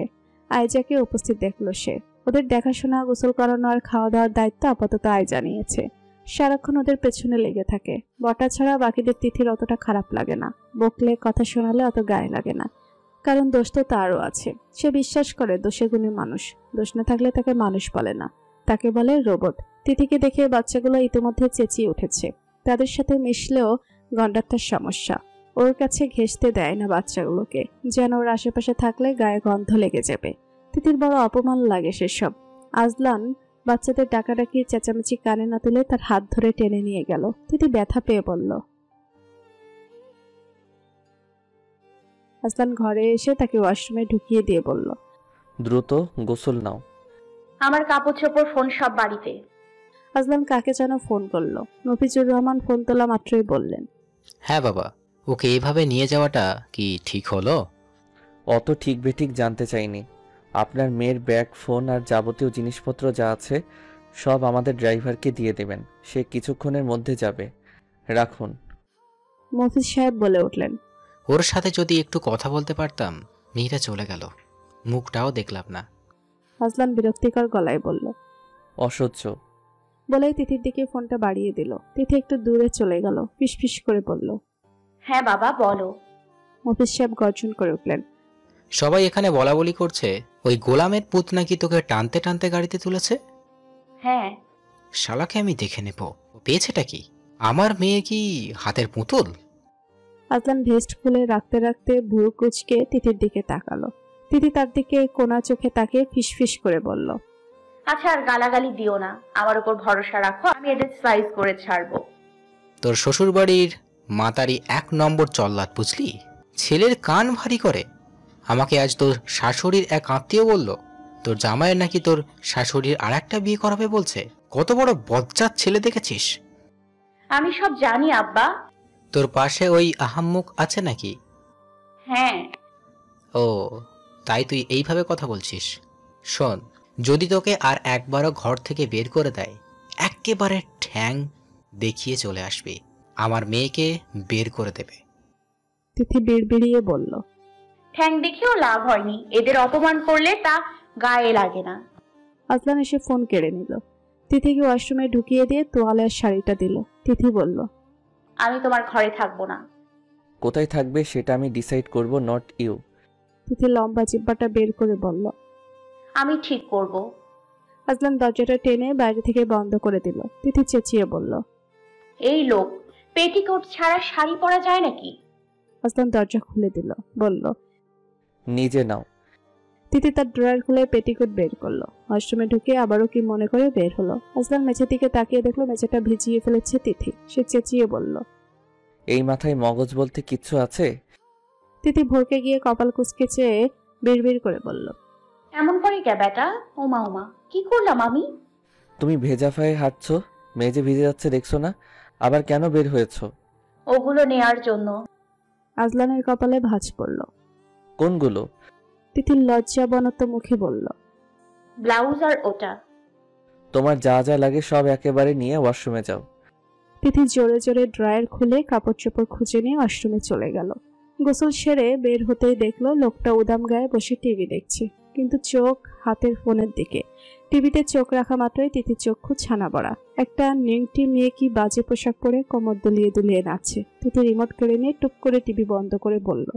আয়জাকে উপস্থিত দেখলো সে। ওদের দেখাশোনা, গোসল করানো আর খাওয়া দাওয়ার দায়িত্ব আপাতত আয়জা নিয়েছে। সারাক্ষণ ওদের পেছনে লেগে থাকে। বটা ছাড়া বাকিদের তিথির অতটা খারাপ লাগে না, বকলে কথা শোনালে অত গায়ে লাগে না। কারণ দোষ তো তারও আছে। সে বিশ্বাস করে দোষে গুণে মানুষ, দোষ না থাকলে তাকে মানুষ বলে না, তাকে বলে রোবট। তিথিকে দেখে বাচ্চাগুলো ইতিমধ্যে চেঁচিয়ে উঠেছে। তাদের সাথে মিশলেও গন্ডারটার সমস্যা, ওর কাছে ঘেঁষতে দেয় না বাচ্চাগুলোকে, যেন ওর আশেপাশে থাকলে গায়ে গন্ধ লেগে যাবে। তিথির বড় অপমান লাগে সেসব। আজলান বাচ্চাদের ডাকাডাকি চেঁচামেচি কানে না তুলে তার হাত ধরে টেনে নিয়ে গেল। তিথি ব্যথা পেয়ে বলল। আজলান ঘরে এসে তাকে ওয়াশরুমে ঢুকিয়ে দিয়ে বলল, দ্রুত গোসল নাও। আমার কাপড় চোপড় ফোন সব বাড়িতে। আজলান কাকে যেন ফোন করলো। মফিজুর রহমান ফোন তোলা মাত্রই বললেন, হ্যাঁ বাবা, ওকে এইভাবে নিয়ে যাওয়াটা কি ঠিক হলো? অত ঠিক বেঠিক জানতে চাইনি। আপনার মেয়ের ব্যাগ, ফোন আর যাবতীয় জিনিসপত্র যা আছে সব আমাদের ড্রাইভারকে দিয়ে দেবেন। সে কিছুক্ষণের মধ্যে যাবে। রাখুন। মফিজ সাহেব বলে উঠলেন, ওর সাথে যদি একটু কথা বলতে পারতাম। মেয়েটা চলে গেল, মুখটাও দেখলাম না। আজলান বিরক্তিকর গলায় বলল, অসহ্য। বলেই তিথির দিকে ফোনটা বাড়িয়ে দিল। তিথি একটু দূরে চলে গেল, ফিসফিস করে বলল, হ্যাঁ বাবা বলো। মফিজ সাহেব গর্জন করে উঠলেন, সবাই এখানে বলা বলি করছে ওই গোলামের পুত নাকি তোকে টানতে টানতে গাড়িতে তুলেছে। হ্যাঁ। শালাকে আমি দেখে নেব, ও পেয়েছেটা কি? আমার মেয়ে কি হাতের পুতুল? আজলান ভেস্ট খুলে রাখতে রাখতে ভুরু কুচকে তিথির দিকে তাকালো। তিথি তার দিকে কোনা চোখে তাকিয়ে ফিসফিস করে বলল, আচ্ছা আর গালাগালি দিও না, আমার উপর ভরসা রাখো, আমি এদের সাইজ করে ছাড়বো। তোর শ্বশুর বাড়ির মাতারি 1 নম্বর চল্লাদ, বুঝলি? ছেলের কান ভারী করে। আমাকে আজ তোর শাশুড়ির এক আত্মীয় বলল তোর জামাইয়ের নাকি তোর শাশুড়ির আর একটা বিয়ে করাবে বলছে। কত বড় বজ্জাত ছেলে দেখেছিস? আমি সব জানি আব্বা। তোর পাশে ওই আহাম্মুক আছে নাকি? হ্যাঁ। ও, তাই তুই এইভাবে কথা বলছিস? শোন, যদি তোকে আর একবারও ঘর থেকে বের করে দেয়, একেবারে ঠ্যাং দেখিয়ে চলে আসবি। আমার মেয়েকে বের করে দেবে। তিথি বিড়বিড়িয়ে বলল, ঠ্যাং দেখেও লাভ হয়নি, এদের অপমান করলে তা গায়ে লাগে না। আজলান এসে ফোন কেড়ে নিল। তিথিকে ওয়াশরুমে ঢুকিয়ে দিয়ে তোয়ালের শাড়িটা দিল। তিথি বলল, আমি তোমার ঘরে থাকবো না। কোথায় থাকবে সেটা আমি ডিসাইড করব, নট ইউ। তিথি লম্বা জিব্বাটা বের করে বলল, আমি ঠিক করব। আজলান দরজাটা টেনে বাইরে থেকে বন্ধ করে দিল। তিথি চেঁচিয়ে বলল, এই লোক, পেটিকোট ছাড়া শাড়ি পরা যায় নাকি? আজলান দরজা খুলে দিল, বলল, নিজে নাও। তিথি তার ড্রয়ার খুলে পেটিকোট বের করলো। ওয়াশরুমে ঢুকে আবারও কি মনে করে বের হলো। আজলান মেঝের দিকে তাকিয়ে দেখলো মেঝেটা ভিজিয়ে ফেলেছে তিথি। সে চেঁচিয়ে বলল, এই মাথায় মগজ বলতে কিচ্ছু আছে? তিথি ভরকে গিয়ে কপাল কুঁচকে চেয়ে বিড়বিড় করে বলল, এমন করে কে বেটা? ওমা ওমা, কি করলাম আমি? তুমি ভেজা ফায়ে হাঁটছো, মেঝে ভিজে যাচ্ছে দেখছো না? আবার কেন বের হয়েছো? ওগুলো নেয়ার জন্য। আজলানের কপালে ভাঁজ পড়ল। কোনগুলো? তিথির লজ্জাবনত মুখে বলল, ব্লাউজ আর ওটা। তোমার যা যা লাগে সব একেবারে নিয়ে ওয়াশরুমে যাও। তিথি জোরে জোরে ড্রয়ার খুলে কাপড় চোপড় খুঁজে নিয়ে ওয়াশরুমে চলে গেল। গোসল সেরে বের হতেই দেখলো লোকটা উদাম গায়ে বসে টিভি দেখছে, কিন্তু চোখ হাতের ফোনের দিকে। টিভিতে চোখ রাখা মাত্রই তিথির চক্ষু ছানা বড়া। একটা নেংটি মেয়ে কি বাজে পোশাক পরে কোমর দুলিয়ে দুলিয়ে নাচছে। তিথি রিমোট কেড়ে নিয়ে টুক করে টিভি বন্ধ করে বলল,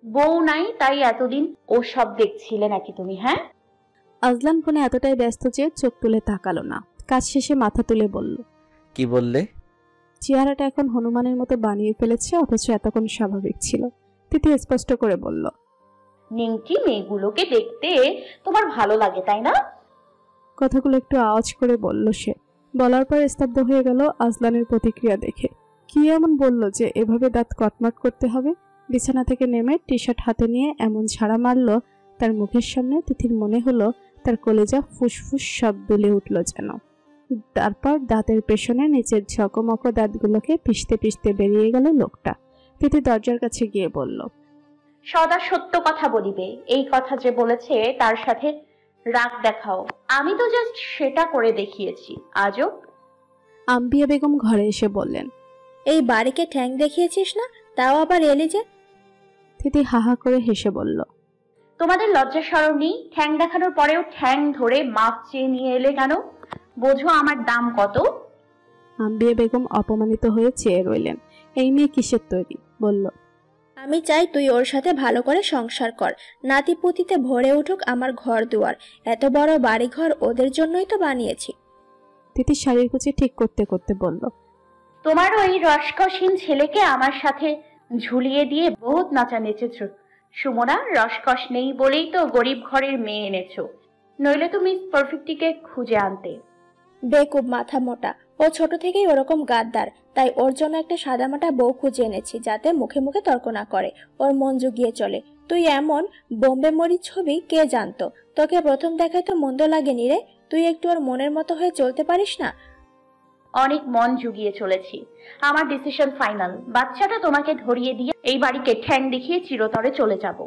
বউ নাই তাই এতদিন ও সব দেখছিলে নাকি তুমি? হ্যাঁ। আজলান ফোনে এতটাই ব্যস্ত যে চোখ তুলে তাকালো না। কাজ শেষে মাথা তুলে বলল, কি বললে? চেহারাটা এখন হনুমানের মতো বানিয়ে ফেলেছে, অথচ এতক্ষণ স্বাভাবিক ছিল। তিথি স্পষ্ট করে বলল, নিংটি মেয়েগুলোকে দেখতে তোমার ভালো লাগে তাই না? কথাগুলো একটু আওয়াজ করে বলল সে। বলার পর স্তব্ধ হয়ে গেল আজলানের প্রতিক্রিয়া দেখে। কি এমন বলল যে এভাবে দাঁত কটমট করতে হবে? বিছানা থেকে নেমে টি শার্ট হাতে নিয়ে এমন ঝাড়া মারল তার মুখের সামনে। তিথির মনে হলো তার কলেজা ফুসফুস সব দুলে উঠল যেন। তারপর দাঁতের পেছনে নিচের ঝকমক দাঁতগুলোকে পিষতে পিষতে বেরিয়ে গেল লোকটা। তিথি দরজার কাছে গিয়ে বলল, সদা সত্য কথা বলিবে, এই কথা যে বলেছে তার সাথে রাগ দেখাও। আমি তো জাস্ট সেটা করে দেখিয়েছি। আজও আম্বিয়া বেগম ঘরে এসে বললেন, এই বাড়িকে ঠ্যাং দেখিয়েছিস না, তাও আবার এলি যে? তিথি হাহা করে হেসে বলল, তোমাদের লজ্জা শরম নেই? ঠ্যাং দেখানোর পরেও ঠ্যাং ধরে মাপ চেয়ে নিয়ে এলে কেন? বোঝো আমার দাম কত? আম্বিয়া বেগম অপমানিত হয়ে চেয়ে রইলেন। এই মেয়ে কিসের তৈরি? বলল, আমি চাই তুই ওর সাথে ভালো করে সংসার কর, নাতিপুতিতে ভরে উঠুক আমার ঘর দুয়ার। এত বড় বাড়ি ঘর ওদের জন্যই তো বানিয়েছি। তিথি শাড়ির কুচি ঠিক করতে করতে বলল, তোমার ওই রসকসহীন ছেলেকে আমার সাথে ঝুলিয়ে দিয়ে বহুত নাচা নেচেছ সুমনা। রসকস নেই বলেই তো গরিব ঘরের মেয়ে এনেছো, নইলে তুমি পারফেক্টিকে খুঁজে আনতে। বেকুব মাথা মোটা, ও ছোট থেকেই ওরকম গাদ্দার, তাই ওর জন্য একটা সাদামাটা বউ খুঁজে এনেছি, যাতে মুখে মুখে তর্ক না করে, ওর মন জুগিয়ে চলে। তুই এমন বোম্বে মরিচ ছবি কে জানতো? তোকে প্রথম দেখায় তো মন্দ লাগেনি রে, তুই একটু ওর মনের মতো হয়ে চলতে পারিস না? অনেক মন জুগিয়ে চলেছি, আমার ডিসিশন ফাইনাল। বাচ্চাটা তোমাকে ধরিয়ে দিয়ে এই বাড়িকে ঠ্যাং দেখিয়ে চিরতরে চলে যাব।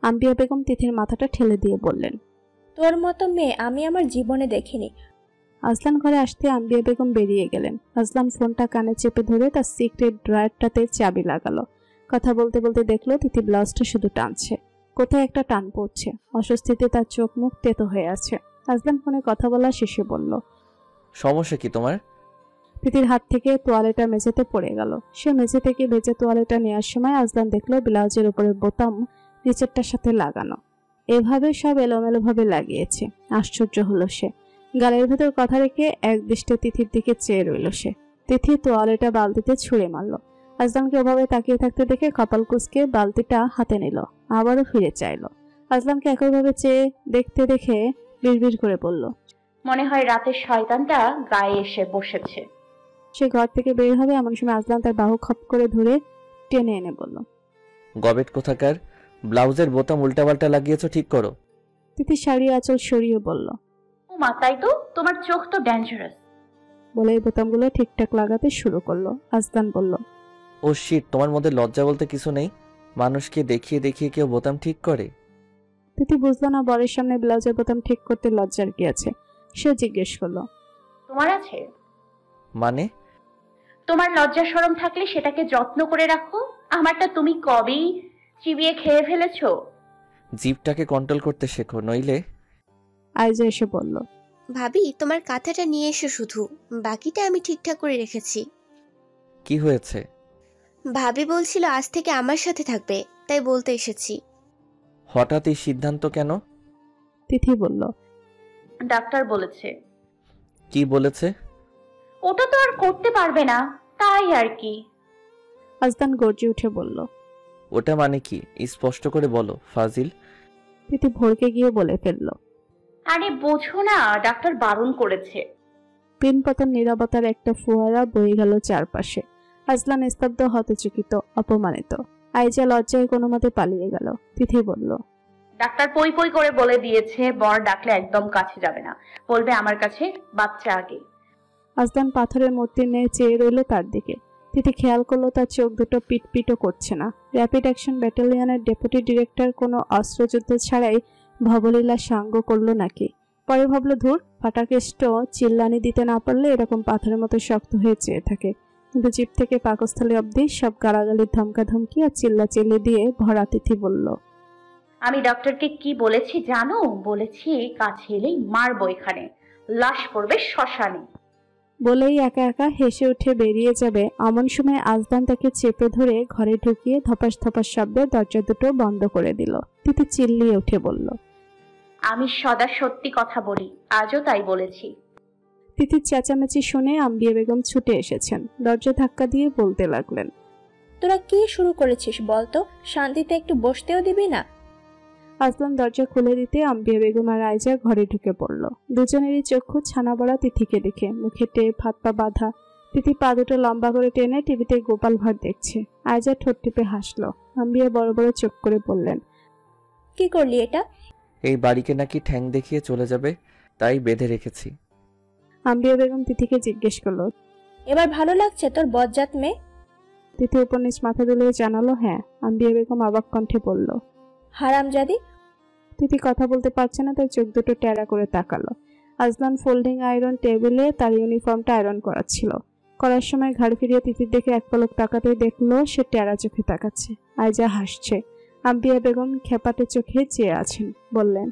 আম্বিয়া বেগম তিথির মাথাটা ঠেলে দিয়ে বললেন, তোর মতো মেয়ে আমি আমার জীবনে দেখিনি। আজলান ঘরে আসতে আম্বিয়া বেগম বেরিয়ে গেলেন। আজলান ফোনটা কানে চেপে ধরে তার সিক্রেট ড্রয়ারটাতে চাবি লাগালো। কথা বলতে বলতে দেখলো তিথি ব্লাউজটা শুধু টানছে, কোথায় একটা টান পড়ছে। অস্বস্তিতে তার চোখ মুখ তেতো হয়ে আছে। আজলান ফোনে কথা বলা শেষে বলল, সমস্যা কি তোমার? তিথির হাত থেকে তোয়ালেটা মেঝেতে পড়ে গেল। সে মেঝে থেকে ভেজে তোয়ালেটা নেওয়ার সময় আজলান দেখলো ব্লাউজের উপরে বোতাম নিচেরটার সাথে লাগানো। এভাবে সব এলোমেলো ভাবে লাগিয়েছে। আশ্চর্য হলো সে। গালের ভেতর কথা রেখে এক দৃষ্টে তিথির দিকে চেয়ে রইল সে। তিথি তোয়ালেটা বালতিতে ছুঁড়ে মারল। আজলানকে ওভাবে তাকিয়ে থাকতে দেখে কপাল কুঁচকে বালতিটা হাতে নিল, আবারও ফিরে চাইলো। আজলানকে একইভাবে চেয়ে দেখতে দেখে বিড়বিড় করে বলল, মনে হয় রাতের শয়তানটা গায়ে এসে বসেছে। সে ঘর থেকে বের হবে এমন সময় আজলান তার বাহু খপ করে ধরে টেনে এনে বলল, গবেট কোথাকার, ব্লাউজের বোতাম উল্টাপাল্টা লাগিয়েছো, ঠিক করো। তিথি শাড়ি আঁচল সরিয়ে বলল, ও মা, তাই তো, তোমার চোখ তো ডেঞ্জারাস। বলে এই বোতামগুলো ঠিকঠাক লাগাতে শুরু করলো। আজলান বলল, ও শিট, তোমার মধ্যে লজ্জা বলতে কিছু নেই? মানুষকে দেখিয়ে দেখিয়ে কেউ বোতাম ঠিক করে? তিথি বুঝলো না বরের সামনে ব্লাউজের বোতাম ঠিক করতে লজ্জার কি আছে। সে জিজ্ঞেস করলো, তোমার আছে? মানে? তোমার লজ্জা শরম থাকলে সেটাকে যত্ন করে রাখো। আমারটা তুমি কবেই চিবিয়ে খেয়ে ফেলেছো। জিভটাকে কন্ট্রোল করতে শেখো, নইলে। আইজা এসে বলল, ভাবি তোমার কাঁথাটা নিয়ে এসো, শুধু বাকিটা আমি ঠিকঠাক করে রেখেছি। কি হয়েছে? ভাবি বলছিল আজ থেকে আমার সাথে থাকবে, তাই বলতে এসেছি। হঠাৎ এই সিদ্ধান্ত কেন? তিথি বলল, ডাক্তার বলেছে। কি বলেছে? ওটা তো আর করতে পারবে না, তাই আর কি। আজলান গর্জে উঠে বলল, ওটা মানে কি? স্পষ্ট করে বলো ফাজিল। তিথি ভরকে গিয়ে বলে ফেলল, আরে বোঝো না, ডাক্তার বারণ করেছে। পিনপতন নীরবতার একটা ফোয়ারা বয়ে গেল চারপাশে। আজলান স্তব্ধ, হতচকিত, অপমানিত। আইজা লজ্জায় কোনো মতে পালিয়ে গেল। তিথি বলল, ডাক্তার পই পই করে বলে দিয়েছে বর ডাকলে একদম কাছে যাবে না, বলবে আমার কাছে বাচ্চা আগে। আজলান পাথরের মূর্তি নিয়ে চেয়ে রইল তার দিকে। তিথি খেয়াল করলো তার চোখ দুটো পিটপিটও করছে না। র্যাপিড অ্যাকশন ব্যাটালিয়নের ডেপুটি ডিরেক্টর কোনো অস্ত্রযুদ্ধ ছাড়াই ভবলীলা সাঙ্গ করলো নাকি। পরে ভাবলো, ধুর, ফাটাকেষ্ট চিল্লানি দিতে না পারলে এরকম পাথরের মতো শক্ত হয়ে চেয়ে থাকে। কিন্তু জিপ থেকে পাকস্থলী অবধি সব গালাগালির ধমকাধমকি আর চিল্লাচিল্লি দিয়ে ভরা। তিথি বলল, আমি ডক্টরকে কি বলেছি জানো? বলেছি কাছে এলেই মারবো, এখানে লাশ পড়বে শ্মশানে। বলেই একা একা হেসে উঠে বেরিয়ে যাবে এমন সময় আজলান তাকে চেপে ধরে ঘরে ঢুকিয়ে ধপাস ধপাস শব্দে দরজা দুটো বন্ধ করে দিল। তিথি চিল্লিয়ে উঠে বলল, আমি সদা সত্যি কথা বলি, আজও তাই বলেছি। তিথির চেঁচামেচি শুনে আম্বিয়া বেগম ছুটে এসেছেন। দরজা ধাক্কা দিয়ে বলতে লাগলেন, তোরা কি শুরু করেছিস বলতো? শান্তিতে একটু বসতেও দিবি না? আজলান দরজা খুলে দিতে আম্বিয়া বেগম আর আইজা ঘরে ঢুকে পড়ল। দুজনেরই চক্ষু ছানা বড়া তিথিকে দেখে। মুখে টেপ, হাত পা বাঁধা। তিথি পা দুটো লম্বা করে টেনে টিভিতে গোপাল ভাঁড় দেখছে। আইজা ঠোঁট টিপে হাসলো। আম্বিয়া বড় বড় চোখ করে বললেন, কি করলি এটা? এই বাড়িকে নাকি ঠ্যাং দেখিয়ে চলে যাবে, তাই বেঁধে রেখেছি। আম্বিয়া বেগম তিথিকে জিজ্ঞেস করলো, এবার ভালো লাগছে তোর বজ্জাত মেয়ে? তিথি উপর নিচ মাথা দুলিয়ে জানালো, হ্যাঁ। আম্বিয়া বেগম অবাক কণ্ঠে বলল, হারামজাদি। তিথি কথা বলতে পারছে না, তাই চোখ দুটো টেরা করে তাকালো। আজলান ফোল্ডিং আয়রন টেবিলে তার ইউনিফর্মটা আয়রন করাচ্ছিল। করার সময় ঘাড় ফিরিয়ে তিথির দেখে এক পলক তাকাতেই দেখলো সে টেরা চোখে তাকাচ্ছে। আইজা হাসছে। আম্বিয়া বেগম খেপাটে চোখে চেয়ে আছেন। বললেন,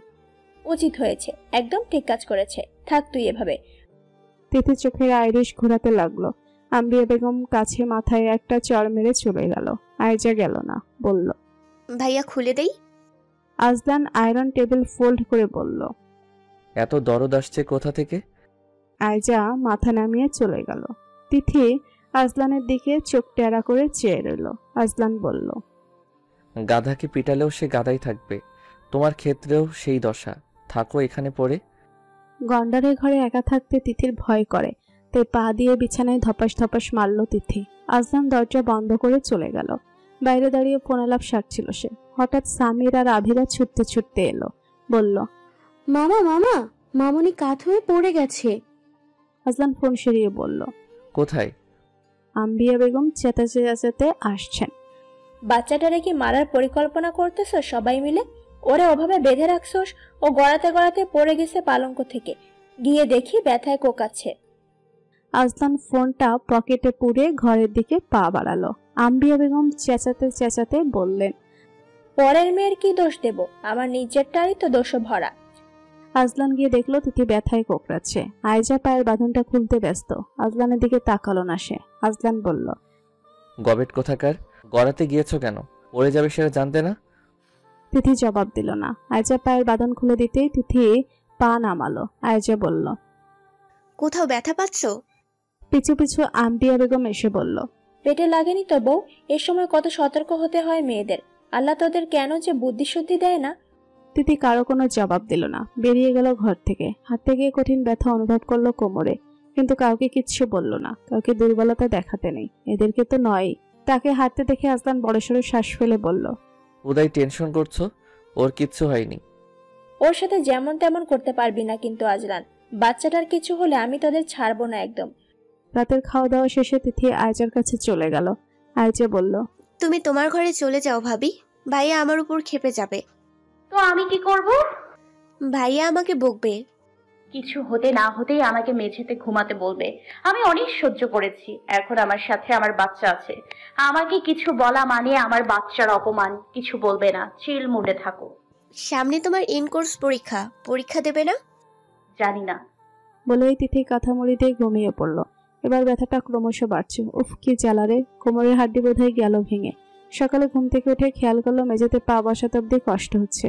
উচিত হয়েছে, একদম ঠিক কাজ করেছে, থাক তুই এভাবে। তিথি চোখের আইরিশ ঘোরাতে লাগলো। আম্বিয়া বেগম কাছে মাথায় একটা চড় মেরে চলে গেল। আয়জা গেল না, বলল, ভাইয়া খুলে দেই? আজলান আয়রন টেবিল ফোল্ড করে বলল। এত দরদ আসছে কোথা থেকে? আয়জা মাথা নামিয়ে চলে গেল। তিথি আজলানের দিকে চোখ টেরা করে চেয়ে রইল। আজলান বলল, গাধাকে পিটালেও সে গাধাই থাকবে, তোমার ক্ষেত্রেও সেই দশা। থাকো এখানে পড়ে। গন্ডারের ঘরে একা থাকতে তিথির ভয় করে, তাই পা দিয়ে বিছানায় ধপাস ধপাস মারল তিথি। আজলান দরজা বন্ধ করে চলে গেল। বাইরে দাঁড়িয়ে ফোন আলাপ সারছিল সে। হঠাৎ সামির আর আভিরা ছুটতে ছুটতে এলো, বলল, মামা মামা, মামনি কাত হয়ে পড়ে গেছে। আজলান ফোন সরিয়ে বলল, কোথায়? আম্বিয়া বেগম চেঁচাতে চেঁচাতে আসছেন। বাচ্চাটারে কি মারার পরিকল্পনা করতেছ সবাই মিলে? ওরে ওভাবে বেঁধে রাখছোস, ও গড়াতে গড়াতে পড়ে গেছে পালঙ্ক থেকে। গিয়ে দেখি ব্যথায় কোকাচ্ছে। আজলান ফোনটা পকেটে পুরে ঘরের দিকে পা বাড়ালো। আম্বিয়া বেগম চেঁচাতে চেঁচাতে বললেন, পরের মেয়ের কি দোষ দেব? আমার নিজেরটারই তো দোষ ভরা। আজলান গিয়ে দেখলো তিথি ব্যথায় কোকড়াচ্ছে। আয়জা পায়ের বাঁধনটা খুলতে ব্যস্ত। আজলানের দিকে তাকালো না সে। আজলান বলল, গবেট কোথাকার, গড়াতে গিয়েছো কেন? পড়ে যাবে সেটা জানতে না? তিথি জবাব দিল না। আয়জা পায়ের বাঁধন খুলে দিতেই তিথি পা নামালো। আয়জা বলল, কোথাও ব্যথা পাচ্ছ? পিছু পিছু আম্বিয়া বেগম এসে বলল, পেটে লাগেনি তো বউ? এ সময় কত সতর্ক হতে হয় মেয়েদের। আল্লাহ তোদের কেন যে বুদ্ধি শুদ্ধি দেয় না। তিথি কারো কোনো জবাব দিল না, বেরিয়ে গেল ঘর থেকে। হাঁটতে গিয়ে কঠিন ব্যথা অনুভব করলো কোমরে, কিন্তু কাউকে কিচ্ছু বলল না। কাউকে দুর্বলতা দেখাতে নেই, এদেরকে তো নয়। তাকে হাঁটতে দেখে আজলান বড়সড় শ্বাস ফেলে বলল, উদয় টেনশন করছো? ওর কিচ্ছু হয়নি। ওর সাথে যেমন তেমন করতে পারবি না কিন্তু আজলান। বাচ্চাটার কিছু হলে আমি তোদের ছাড়বো না একদম। রাতের খাওয়া দাওয়া শেষে তিথি আয়জার কাছে চলে গেল। আয়জা বলল, তুমি তোমার ঘরে চলে যাও ভাবি, ভাইয়া আমার উপর ক্ষেপে যাবে। তো আমি কি করব? ভাইয়া আমাকে বকবে। কিছু হতে না হতেই আমাকে মেঝেতে ঘুমাতে বলবে। আমি অনেক সহ্য করেছি, এখন আমার সাথে আমার বাচ্চা আছে। আমাকে কিছু বলা মানে আমার বাচ্চার অপমান। কিছু বলবে না, চিল মুডে থাকো। সামনে তোমার ইনকোর্স পরীক্ষা, পরীক্ষা দেবে না? জানি না। বলেই তিথি কাঁথা মুড়ি দিয়ে ঘুমিয়ে পড়ল। এবার ব্যথাটা ক্রমশ বাড়ছে। উফ, কি জ্বালারে! কোমরের হাড্ডি বোধহয় গেল ভেঙে। সকালে ঘুম থেকে উঠে খেয়াল করলো মেঝেতে পা বসাতে অব্দি কষ্ট হচ্ছে।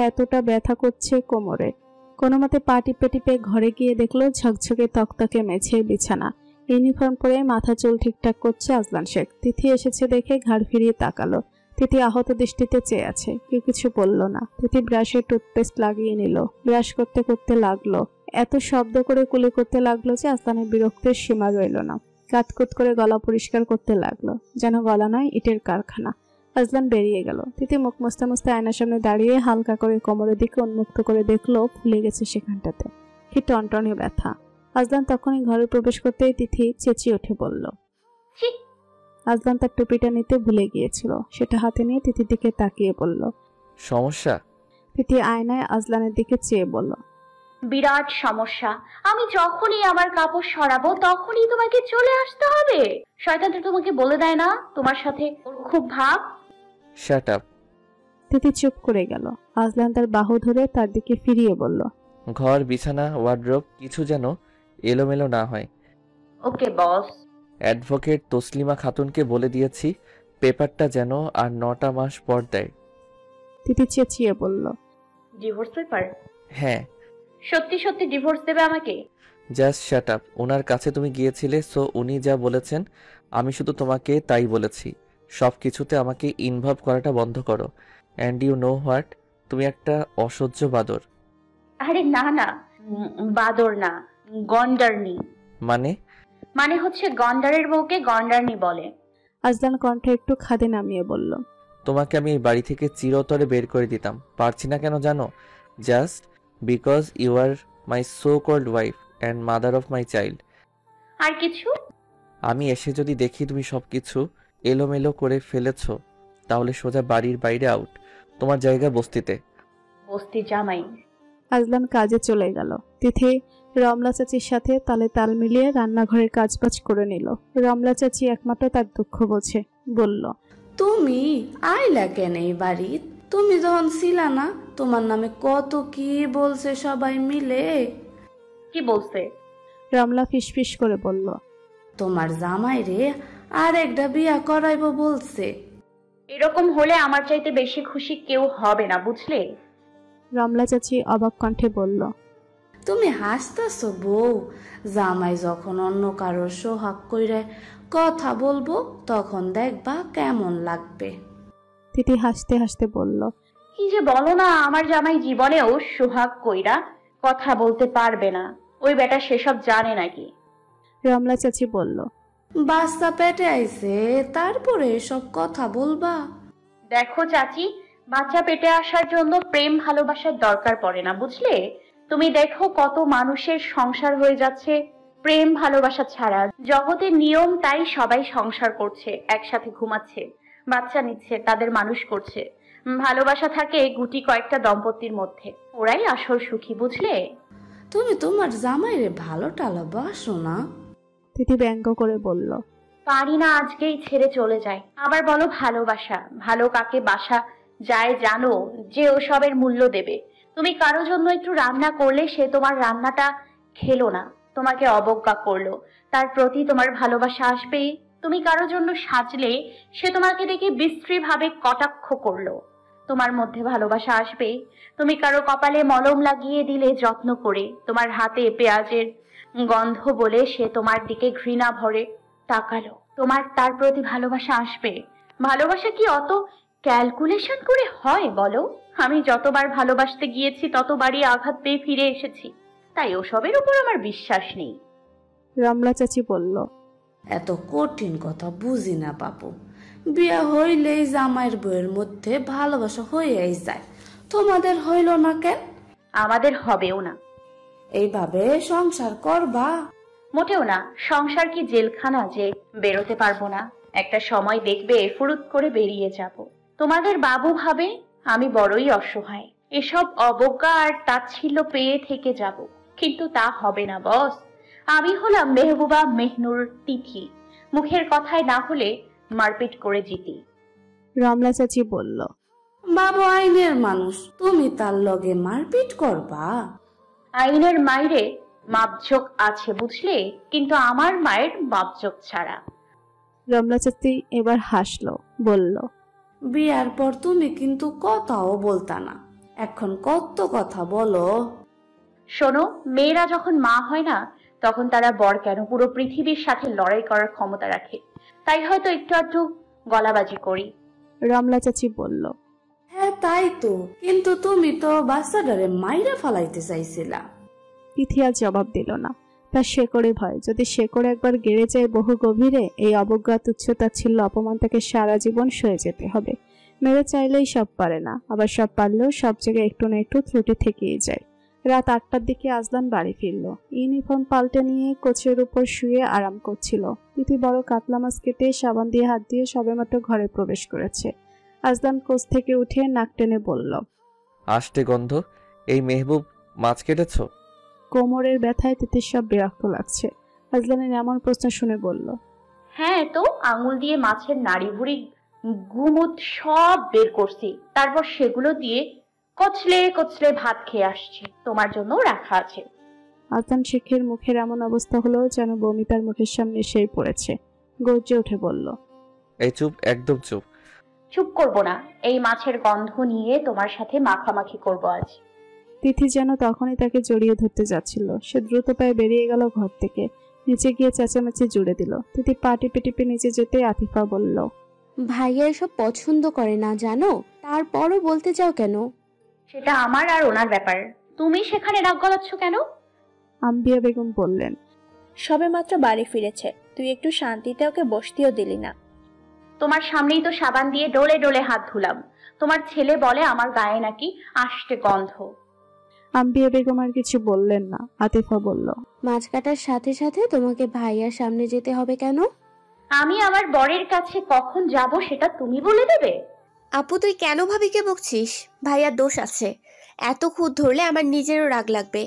এতটা ব্যথা করছে কোমরে। কোনো মতে পা টিপে টিপে ঘরে গিয়ে দেখলো ঝকঝকে তকতকে মেঝে বিছানা। ইউনিফর্ম পরে মাথা চুল ঠিকঠাক করছে আজলান শেখ। তিথি এসেছে দেখে ঘাড় ফিরিয়ে তাকালো। তিথি আহত দৃষ্টিতে চেয়ে আছে, কেউ কিছু বলল না। তিথি ব্রাশে টুথপেস্ট লাগিয়ে নিল। ব্রাশ করতে করতে লাগলো, এত শব্দ করে কুলি করতে লাগলো যে আজলানের বিরক্তের সীমা রইল না। কাতকুত করে গলা পরিষ্কার করতে লাগলো, যেন গলা নয় ইটের কারখানা। আজলান বেরিয়ে গেল। তিথি মুখ মুছতে মুছতে আয়নার সামনে দাঁড়িয়ে হালকা করে কোমরের দিকে উন্মুক্ত করে দেখলো ফুলে গেছে সেখানটাতে। কি টনটনে ব্যথা! আজলান তখনই ঘরে প্রবেশ করতেই তিথি চেঁচিয়ে উঠে বলল। আজলান তার টুপিটা নিতে ভুলে গিয়েছিল, সেটা হাতে নিয়ে তিথির দিকে তাকিয়ে বলল, সমস্যা? তিথি আয়নায় আজলানের দিকে চেয়ে বলল, বিরাট সমস্যা। আমি যখনই আমার কাপড় সরাবো তখনই তোমাকে চলে আসতে হবে। শয়তানটা তোমাকে বলে দেয় না তোমার সাথে ওর খুব ভাব? Shut up. তিথি চুপ করে গেল। আজলান তার বাহু ধরে তার দিকে ফিরিয়ে বলল, ঘর, বিছানা, ওয়ার্ড্রোব কিছু যেন এলোমেলো না হয়। ওকে বস। অ্যাডভোকেট তসলিমা খাতুনকে বলে দিয়েছি পেপারটা যেন আর 9টা মাস পর দেয়। তিথি চেঁচিয়ে বলল, ডিভোর্স পেপার? হ্যাঁ। সত্যি সত্যি ডিভোর্স দেবে আমাকে? Just shut up. ওনার কাছে তুমি গিয়েছিলে, সো উনি যা বলেছেন আমি শুধু তোমাকে তাই বলেছি। সব কিছুতে আমাকে ইনভলভ করাটা বন্ধ করো। অ্যান্ড ইউ নো হোয়াট, তুমি একটা অসহ্য বাদর। আরে না না, বাদর না, গন্ডারনি। মানে হচ্ছে গন্ডারের বউকে গন্ডারনি বলে। আজলান কণ্ঠে একটু খাদে নামিয়ে বলল, তোমাকে আমি এই বাড়ি থেকে চিরতরে বের করে দিতাম, পারছি না কেন জানো? Just because you are my so called wife and mother of my child. আর কিছু? আমি এসে যদি দেখি তুমি সবকিছু এলোমেলো করে ফেলেছ, তাহলে সোজা বাড়ির বাইরে আউট, তোমার জায়গা বস্তিতে। বস্তি জামাই। আজলান কাজে চলে গেল। তিথি রমলা চাচির সাথে তালে তাল মিলিয়ে রান্নাঘরের কাজবাজ করে নিল। রমলা চাচি একমাত্র তার দুঃখ বোঝে। বলল, তুমি আইলা কেন এই বাড়ি? তুমি যখন ছিলা না, তোমার নামে কত কি বলছে সবাই মিলে। কি বলছে? রমলা ফিসফিস করে বলল, তোমার জামাই রে আর একটা বিয়া করাইবো বলছে। এরকম হলে আমার চাইতে বেশি খুশি কেউ হবে না, বুঝলে? রমলা চাচি অবাক কণ্ঠে বলল, তুমি হাসতেছো বউ? জামাই যখন অন্য কারোর সোহাগ কইরে কথা বলবো তখন দেখবা কেমন লাগবে। তিথি হাসতে হাসতে বলল, কি যে বলো না, আমার জামাই জীবনেও সোহাগ কইরা কথা বলতে পারবে না। ওই বেটা সেসব জানে নাকি? রমলা চাচি বলল, বাচ্চা পেটে আইছে তারপরে সব কথা বলবা? দেখো চাচি, বাচ্চা পেটে আসার জন্য প্রেম ভালোবাসার দরকার পড়ে না, বুঝলে? তুমি দেখো কত মানুষের সংসার হয়ে যাচ্ছে প্রেম ভালোবাসা ছাড়া। জগতের নিয়ম তাই, সবাই সংসার করছে, একসাথে ঘুমাচ্ছে, বাচ্চা নিচ্ছে, তাদের মানুষ করছে। ভালোবাসা থাকে গুটি কয়েকটা দম্পতির মধ্যে, ওরাই আসল সুখী, বুঝলে? তুমি তোমার জামাইরে ভালো টালা বাসো না? তিথি ব্যঙ্গ করে বলল, পারি না, আজকেই ছেড়ে চলে যায়। আবার বলো ভালোবাসা, ভালো কাকে বাসা যায় জানো যে ওসবের মূল্য দেবে। তুমি কারো জন্য একটু রান্না করলে সে তোমার রান্নাটা খেলো না, তোমাকে অবজ্ঞা করলো, তার প্রতি তোমার ভালোবাসা আসবে। তুমি কারো জন্য সাজলে সে তোমাকে দেখে বিশ্রীভাবে কটাক্ষ করলো, তোমার মধ্যে ভালোবাসা আসবে। তুমি কারো কপালে মলম লাগিয়ে দিলে যত্ন করে, তোমার হাতে পেঁয়াজের গন্ধ বলে সে তোমার দিকে ঘৃণা ভরে তাকালো, তোমার তার প্রতি ভালোবাসা আসবে। ভালোবাসা কি অত ক্যালকুলেশন করে হয় বলো? আমি যতবার ভালোবাসতে গিয়েছি ততবারই আঘাত পেয়ে ফিরে এসেছি, তাই ওসবের উপর আমার বিশ্বাস নেই। রমলা চাচি বলল, এত কঠিন কথা বুঝি না বাপু। বিয়া হইলেই জামাইয়ের বউয়ের মধ্যে ভালোবাসা হয়েই যায়, তোমাদের হইল না কেন? আমাদের হবেও না। এইভাবে সংসার করবা? মোটেও না। সংসার কি জেলখানা যে বেরোতে পারবো না? একটা সময় দেখবে ফুরুত করে বেরিয়ে যাব। তোমাদের বাবু ভাবে আমি বড়ই অসহায়, এসব অবজ্ঞা আর তাচ্ছিল্য পেয়ে থেকে যাব, কিন্তু তা হবে না বস। আমি হলাম মেহবুবা মেহনুর তিথি, মুখের কথায় না হলে মারপিট করে জিতি। রমলা চাচি বলল, বাবু আইনের মানুষ, তুমি তার লগে মারপিট করবা? আইনের মায়েরে মাপঝোক আছে বুঝলে, কিন্তু আমার মায়ের মাপঝোক ছাড়া। রমলা চাচি এবার হাসলো, বলল, বিয়ার পর তুমি কিন্তু কথাও বলতা না, এখন কত কথা বলো। শোনো, মেয়েরা যখন মা হয় না তখন তারা বর কেন পুরো পৃথিবীর সাথে লড়াই করার ক্ষমতা রাখে, তাই হয়তো একটু একটু গলাবাজি করি। রমলা চাচি বলল, হ্যাঁ তাই তো, কিন্তু তুমি তো বাচ্চাটারে মাইরা ফালাইতে চাইছিলা। তিথি আর জবাব দিল না। তার শেকড়ে ভয়, যদি শেকড়ে একবার গেড়ে যায় বহু গভীরে, এই অবজ্ঞা তুচ্ছতাচ্ছিল্য অপমান তাকে সারা জীবন সয়ে যেতে হবে। মেয়েরা চাইলেই সব পারে না, আবার সব পারলেও সব জায়গায় একটু না একটু ত্রুটি থেকেই যায়। রাত 8টার দিকে আজলান বাড়ি ফিরল। ইউনিফর্ম পাল্টে নিয়ে কোচের উপর শুয়ে আরাম করছিল। তিথি বড় কাতলা মাছ কেটে সাবান দিয়ে হাত দিয়ে সবেমাত্র ঘরে প্রবেশ করেছে। আজলান কোচ থেকে উঠে নাক টেনে বলল, আষ্টে গন্ধ, এই মেহবুব মাছ কেটেছ? কোমরের ব্যথায় তিথির সব বিরক্ত লাগছে। আজলানের এমন প্রশ্ন শুনে বলল, হ্যাঁ তো, আঙুল দিয়ে মাছের নাড়ি ভুড়ি গুমুট সব বের করছি, তারপর সেগুলো দিয়ে কচলে কচলে ভাত খেয়ে আসছি, তোমার জন্য রাখা আছে। আজলান শেখের মুখের এমন অবস্থা হলো যেন বমি তার মুখের সামনে এসেই পড়েছে। গর্জে উঠে বলল, এই চুপ, একদম চুপ। চুপ করব না, এই মাছের গন্ধ নিয়ে তোমার সাথে মাখামাখি করব আজ। তিথি যেন তখনই তাকে জড়িয়ে ধরতে যাচ্ছিল। সে দ্রুত পায়ে বেরিয়ে গেল ঘর থেকে, নিচে গিয়ে চেঁচামেচি জুড়ে দিল। তিথি পা টিপে টিপে নিচে যেতে আতিফা বলল, ভাইয়া এসব পছন্দ করে না জানো, তারপরও বলতে চাও কেন? সেটা আমার আর ওনার ব্যাপার, তুমি সেখানে রাগ গলাচ্ছ কেন? আম্বিয়া বেগম বললেন, সবে মাত্র বাড়ি ফিরেছে, তুই একটু শান্তিতে ওকে বসতেও দিলি না। তোমার সামনেই তো সাবান দিয়ে ডলে ডলে হাত ধুলাম, তোমার ছেলে বলে আমার গায়ে নাকি আষ্টে গন্ধ। আম্বিয়া বেগম আর কিছু বললেন না। আতিফা বলল, মাছ কাটার সাথে সাথে তোমাকে ভাইয়ার সামনে যেতে হবে কেন? আমি আমার বরের কাছে কখন যাব সেটা তুমি বলে দেবে? আপু তুই কেন ভাবিকে বকছিস? ভাইয়ার দোষ আছে, এত খুঁত ধরলে আমার নিজেরও রাগ লাগবে।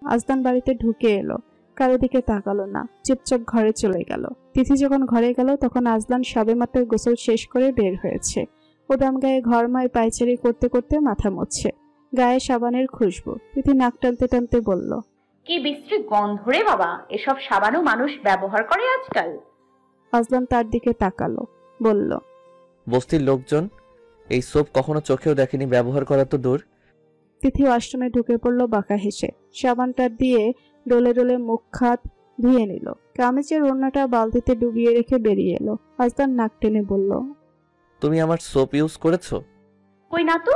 আজলান বাড়িতে ঢুকে এলো, কারো দিকে তাকালো না, চুপচাপ ঘরে চলে গেল। তিথি যখন ঘরে গেল তখন আজলান সবেমাত্র গোসল শেষ করে বের হয়েছে। উদাম গায়ে ঘরময় পায়চারি করতে করতে মাথা মুছছে, গায়ে সাবানের খুশবু। তিথি নাক টানতে টানতে বলল, কি বিশ্রী গন্ধ রে বাবা, এসব সাবানও মানুষ ব্যবহার করে আজকাল। আজলান তার দিকে তাকালো, বলল, বস্তির লোকজন এই সোপ কখনো চোখেও দেখেনি, ব্যবহার করা তো দূর। তিথি ওয়াশরুমে ঢুকে পড়লো বাঁকা হেসে। সাবানটা দিয়ে ডলে ডলে মুখ হাত ধুয়ে নিল। কামিজের ওড়নাটা বালতিতে ডুবিয়ে রেখে বেরিয়ে এলো। আজলান নাক টেনে বলল, তুমি আমার সোপ ইউজ করেছো? কই না তো।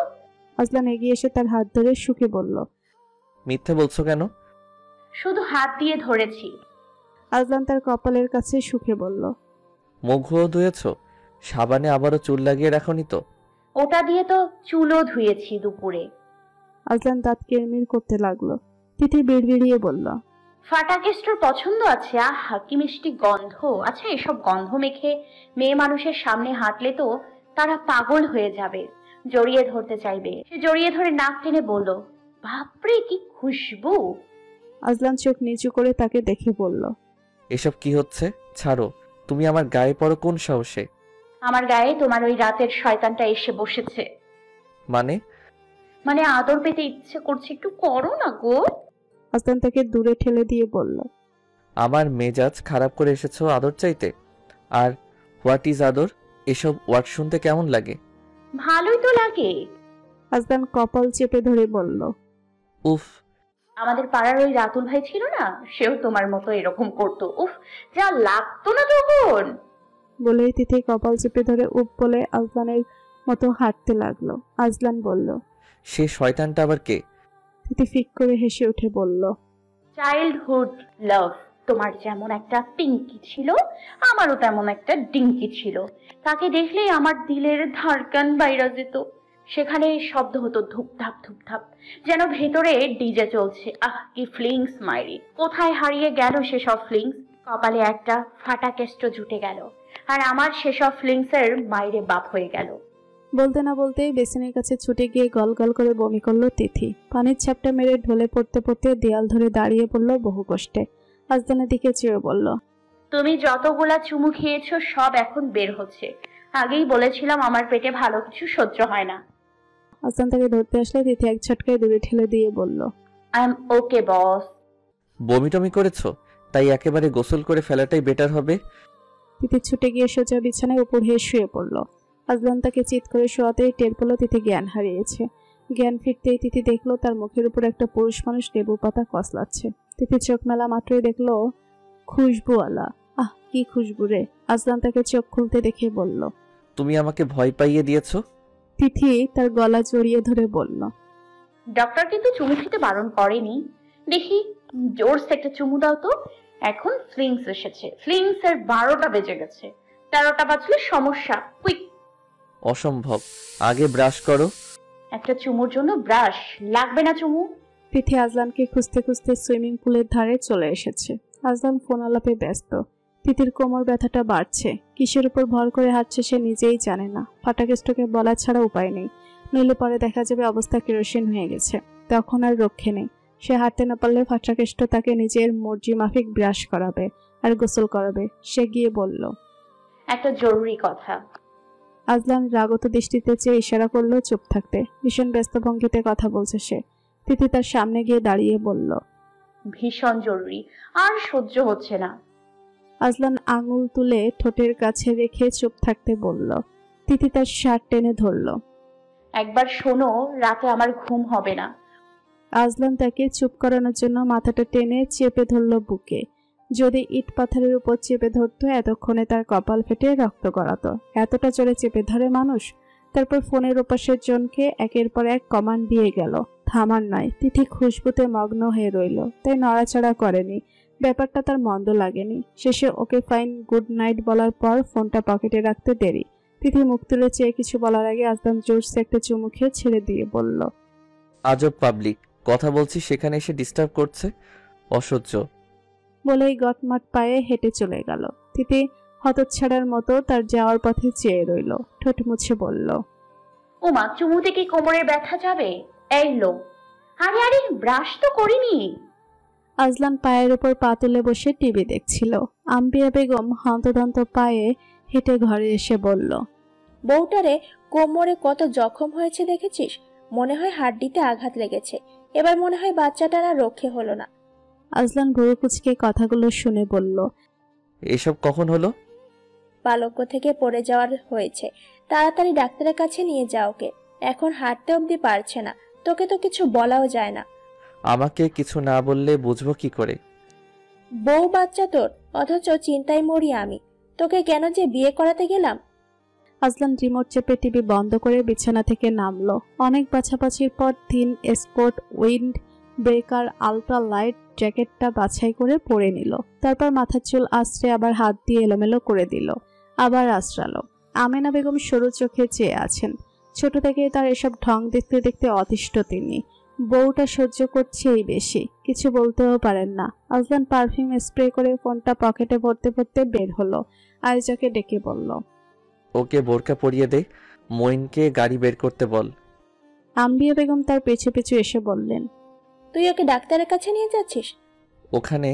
আজলান এগিয়ে এসে তার হাত ধরে শুকে বলল, মিথ্যে বলছো কেন? শুধু হাত দিয়ে ধরেছি। আজলান তার কপালের কাছে শুকে বলল, মুখও ধুয়েছো? সাবানে আবারও চুল লাগিয়ে রাখোনি তো? ওটা দিয়ে তো চুলও ধুয়েছি দুপুরে। আজলান দাঁত কিরমির করতে লাগলো। তিথি বিড়বিড়িয়ে বলল, ফাটা কেস্টোর পছন্দ আছে? আহা কি মিষ্টি গন্ধ। আচ্ছা, এসব গন্ধ মেখে মেয়ে মানুষের সামনে হাঁটলে তো তারা পাগল হয়ে যাবে, জড়িয়ে ধরতে চাইবে। সে জড়িয়ে ধরে নাক টেনে বলল, বাপরে কি খুশবু। আজলান চোখ নিচু করে তাকে দেখে বলল, এসব কি হচ্ছে? ছাড়ো। তুমি আমার গায়ে পড়ো কোন সাহসে? আমার গায়ে তোমার ওই রাতের শয়তানটা এসে বসেছে। মানে আদর পেতে ইচ্ছে করছে, একটু করো না গো। আজলান তাকে দূরে ঠেলে দিয়ে বলল, আমার মেজাজ খারাপ করে এসেছো আদর চাইতে? আর হোয়াট ইজ আদর? এসব ওয়ার্ড শুনতে কেমন লাগে? ভালোই তো লাগে। আজলান কপাল চেপে ধরে বলল, উফ। আমাদের পাড়ার ওই রাতুল ভাই ছিল না, সেও তোমার মতো এরকম করতো। উফ, যা লাগতো না তখন। বলেই তিথি কপাল চেপে ধরে উপ বলে আজলানের মতো হাঁটতে লাগলো। আজলান বলল, সে শয়তানটা আবার কে? তিথি ফিক করে হেসে উঠে বলল, চাইল্ডহুড লাভ। তোমার যেমন একটা টিঙ্কি ছিল, আমারও তেমন একটা ডিঙ্কি ছিল। তাকে দেখলেই আমার দিলের ধড়কন বাইরে যেত। সেখানে শব্দ হতো ধুপধাপ ধুপধাপ, যেন ভেতরে ডিজে চলছে। আহ কি ফিলিংস মাইরি। কোথায় হারিয়ে গেল সেসব ফিলিংস? কপালে একটা ফাটা কেষ্ট জুটে গেল, আর আমার সেসব ফিলিংসের মাইরে বাপ হয়ে গেল। বলতে না বলতেই বেসিনের কাছে ছুটে গিয়ে গল গল করে বমি করলো তিথি। পানির ছাপটা মেরে ঢলে পড়তে পড়তে দেয়াল ধরে দাঁড়িয়ে পড়লো বহু কষ্টে। আজলানের দিকে চেয়ে বলল, তুমি যতগুলা চুমু খেয়েছো সব এখন বের হচ্ছে। আগেই বলেছিলাম আমার পেটে ভালো কিছু সহ্য হয় না। আজলান তাকে ধরতে আসলে তিথি এক ঝটকায় দূরে ঠেলে দিয়ে বলল, আই এম ওকে বস। বমি টমি করেছো? তাই একেবারে গোসল করে ফেলাটাই বেটার হবে। তিথি ছুটে গিয়ে সোজা বিছানায় উপর হয়ে শুয়ে পড়ল। আজলান তাকে চিৎ করে শোয়াতেই টের পেল তিথি জ্ঞান হারিয়েছে। জ্ঞান ফিরতেই তিথি দেখলো তার মুখের উপর একটা পুরুষ মানুষ লেবু পাতা কসলাচ্ছে। তিথি চোখ মেলা মাত্রই দেখলো খুশবুওয়ালা। আহ কি খুশবু রে। আজলান তাকে চোখ খুলতে দেখে বলল, তুমি আমাকে ভয় পাইয়ে দিয়েছো। তিথি তার গলা জড়িয়ে ধরে বলল, ডক্টর কিন্তু চুমু খেতে বারণ করেনি। দেখি জোরসে একটা চুমু দাও তো। এখন ফ্লিংস এসেছে, ফ্লিংস এর 12টা বেজে গেছে। 13টা বাজলে সমস্যা। কুইক। অসম্ভব, আগে ব্রাশ করো। একটা চুমুর জন্য ব্রাশ লাগবে না চুমু। তিথি আজলানকে খুঁজতে খুঁজতে সুইমিং পুলের ধারে চলে এসেছে। আজলান ফোন আলাপে ব্যস্ত। তিথির কোমর ব্যথাটা বাড়ছে। কিসের উপর ভর করে হাঁটছে সে নিজেই জানে না। ফাটাকেষ্টকে বলা ছাড়া উপায় নেই, নইলে পরে দেখা যাবে অবস্থা কেরোসিন হয়ে গেছে। তখন আর রক্ষে নেই। সে হাঁটতে না পারলে ফাটাকেষ্ট তাকে নিজের মর্জি মাফিক ব্রাশ করাবে আর গোসল করাবে। সে গিয়ে বলল, একটা জরুরি কথা। আজলান রাগত দৃষ্টিতে চেয়ে ইশারা করলো চুপ থাকতে। ভীষণ ব্যস্ত ভঙ্গিতে কথা বলছে সে। তিথি তার সামনে গিয়ে দাঁড়িয়ে বলল, ভীষণ জরুরি, আর সহ্য হচ্ছে না। আজলান আঙুল তুলে ঠোঁটের কাছে রেখে চুপ থাকতে বলল। তিথি তার শার্ট টেনে ধরল। একবার শোনো, রাতে আমার ঘুম হবে না। আজলান তাকে চুপ করানোর জন্য মাথাটা টেনে চেপে ধরল বুকে। যদি ইট পাথরের উপর চেপে ধরতো এতক্ষণে তার কপাল ফেটে রক্ত গড়াতো। এতটা জোরে চেপে ধরে মানুষ? তারপর ফোনের ওপাশের জনকে একের পর এক কমান্ড দিয়ে গেল, থামার নয়। তিথি খুশবুতে মগ্ন হয়ে রইল, তাই নড়াচড়া করেনি। ব্যাপারটা তার মন্দ লাগেনি। শেষে ওকে ফাইন গুড নাইট বলার পর ফোনটা পকেটে রাখতে দেরি। তিথি মুখ তুলে চেয়ে কিছু বলার আগে আজলান জোরসে একটা চুমু খেয়ে ছেড়ে দিয়ে বলল, আজব পাবলিক, কথা বলছি সেখানে এসে ডিস্টার্ব করছে, অসহ্য। বলেই গটমাট পায়ে হেঁটে চলে গেল। তিথি হতচ্ছাড়ার মতো তার যাওয়ার পথে চেয়ে রইল। ঠোঁট মুছে বলল, ওমা, চুমুতে কি কোমরে ব্যথা যাবে? এই লো। আরে আরে, ব্রাশ তো করিনি। আজলান পায়ের উপর পা তুলে বসে টিভি দেখছিল। আম্বিয়া বেগম হন্তদন্ত পায়ে হেঁটে ঘরে এসে বলল, বউটারে কোমরে কত জখম হয়েছে দেখেছিস? মনে হয় হাড্ডিতে আঘাত লেগেছে। এবার মনে হয় বাচ্চাটার আর রক্ষে হলো না। আজলান ভুরু কুচকে কথাগুলো শুনে বলল, এসব কখন হলো? পালক্য থেকে পড়ে যাওয়ার হয়েছে, তাড়াতাড়ি ডাক্তারের কাছে নিয়ে যাও ওকে। এখন হাঁটতে অবধি পারছে না, তোকে তো কিছু বলাও যায় না। আমাকে কিছু না বললে বুঝবো কি করে? বউ বাচ্চা তোর, অথচ চিন্তায় মরি আমি। তোকে কেন যে বিয়ে করাতে গেলাম। আজলান রিমোট চেপে টিভি বন্ধ করে বিছানা থেকে নামলো। অনেক বাছাবাছির পর thin sport windbreaker ultra light জ্যাকেটটা বাছাই করে পরে নিল। তারপর মাথার চুল আশ্রে আবার হাত দিয়ে এলোমেলো করে দিল, আবার আশ্রালো। আমেনা বেগম সরু চোখে চেয়ে আছেন। ছোট থেকে তার এসব ঢং দেখতে দেখতে অতিষ্ঠ তিনি। বউটা সহ্য করছেই বেশি, কিছু বলতেও পারেন না। আজলান পারফিউম স্প্রে করে ফোনটা পকেটে ভরতে ভরতে বের হলো। আয়েজাকে ডেকে বলল, ওকে বোরকা পরিয়ে দে, মইনকে গাড়ি বের করতে বল। আম্বিয়া বেগম তার পেছু পেছু এসে বললেন, তুই ওকে ডাক্তারের কাছে নিয়ে যাচ্ছিস? ওখানে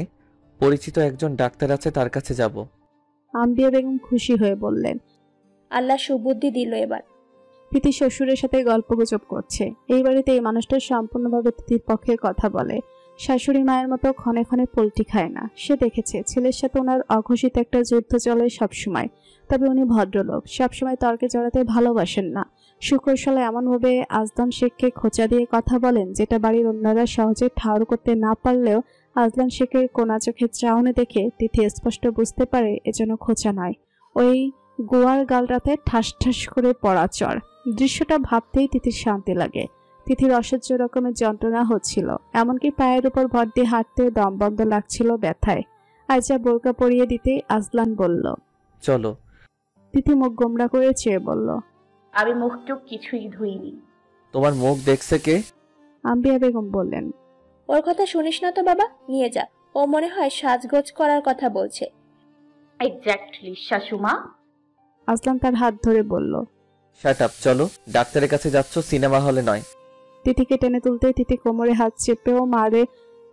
পরিচিত একজন ডাক্তার আছে, তার কাছে যাব। আম্বিয়া বেগম খুশি হয়ে বললেন, আল্লাহ সুবুদ্ধি দিল এবার। তিথি শ্বশুরের সাথে গল্পগুজব করছে। এই বাড়িতে এই মানুষটা সম্পূর্ণভাবে তিথির পক্ষে কথা বলে। শাশুড়ি মায়ের মতো ক্ষণে ক্ষণে পোলট্রি খায় না। সে দেখেছে ছেলের সাথে ওনার অঘোষিত একটা যুদ্ধ চলে সবসময়। তবে উনি ভদ্রলোক, সবসময় তর্কে জড়াতে ভালোবাসেন না। শুকরশালা এমনভাবে আজলান শেখকে খোঁচা দিয়ে কথা বলেন, যেটা বাড়ির অন্যরা সহজে ঠাউর করতে না পারলেও আজলান শেখের কোনা চোখের চাউনি দেখে তিথি স্পষ্ট বুঝতে পারে এজন্য খোঁচা নয়, ওই গোয়ার গালরাতে ঠাস ঠাস করে পড়া চর। দৃশ্যটা ভাবতেই তিথির শান্তি লাগে। তিথির অসহ্য রকমের যন্ত্রণা হচ্ছিল, এমনকি পায়ের উপর ভর দিয়ে হাঁটতে দম বন্ধ লাগছিল ব্যথায়। আয়জা বোরকা পরিয়ে দিতে আজলান বলল, চলো। তিথি মুখ গোমড়া করে চেয়ে বলল, আমি মুখটুক কিছুই ধুইনি। তোমার মুখ দেখছে কে? আম্বিয়া বেগম বললেন, ওর কথা শুনিস না তো বাবা, নিয়ে যা। ও মনে হয় সাজগোজ করার কথা বলছে। এক্স্যাক্টলি শাশুমা। আজলান তার হাত ধরে বলল, শাট আপ, চলো। ডাক্তারের কাছে যাচ্ছ, সিনেমা হলে নয়। তিথিকে টেনে তুলতে তিথি কোমরে হাত চেপেও মারে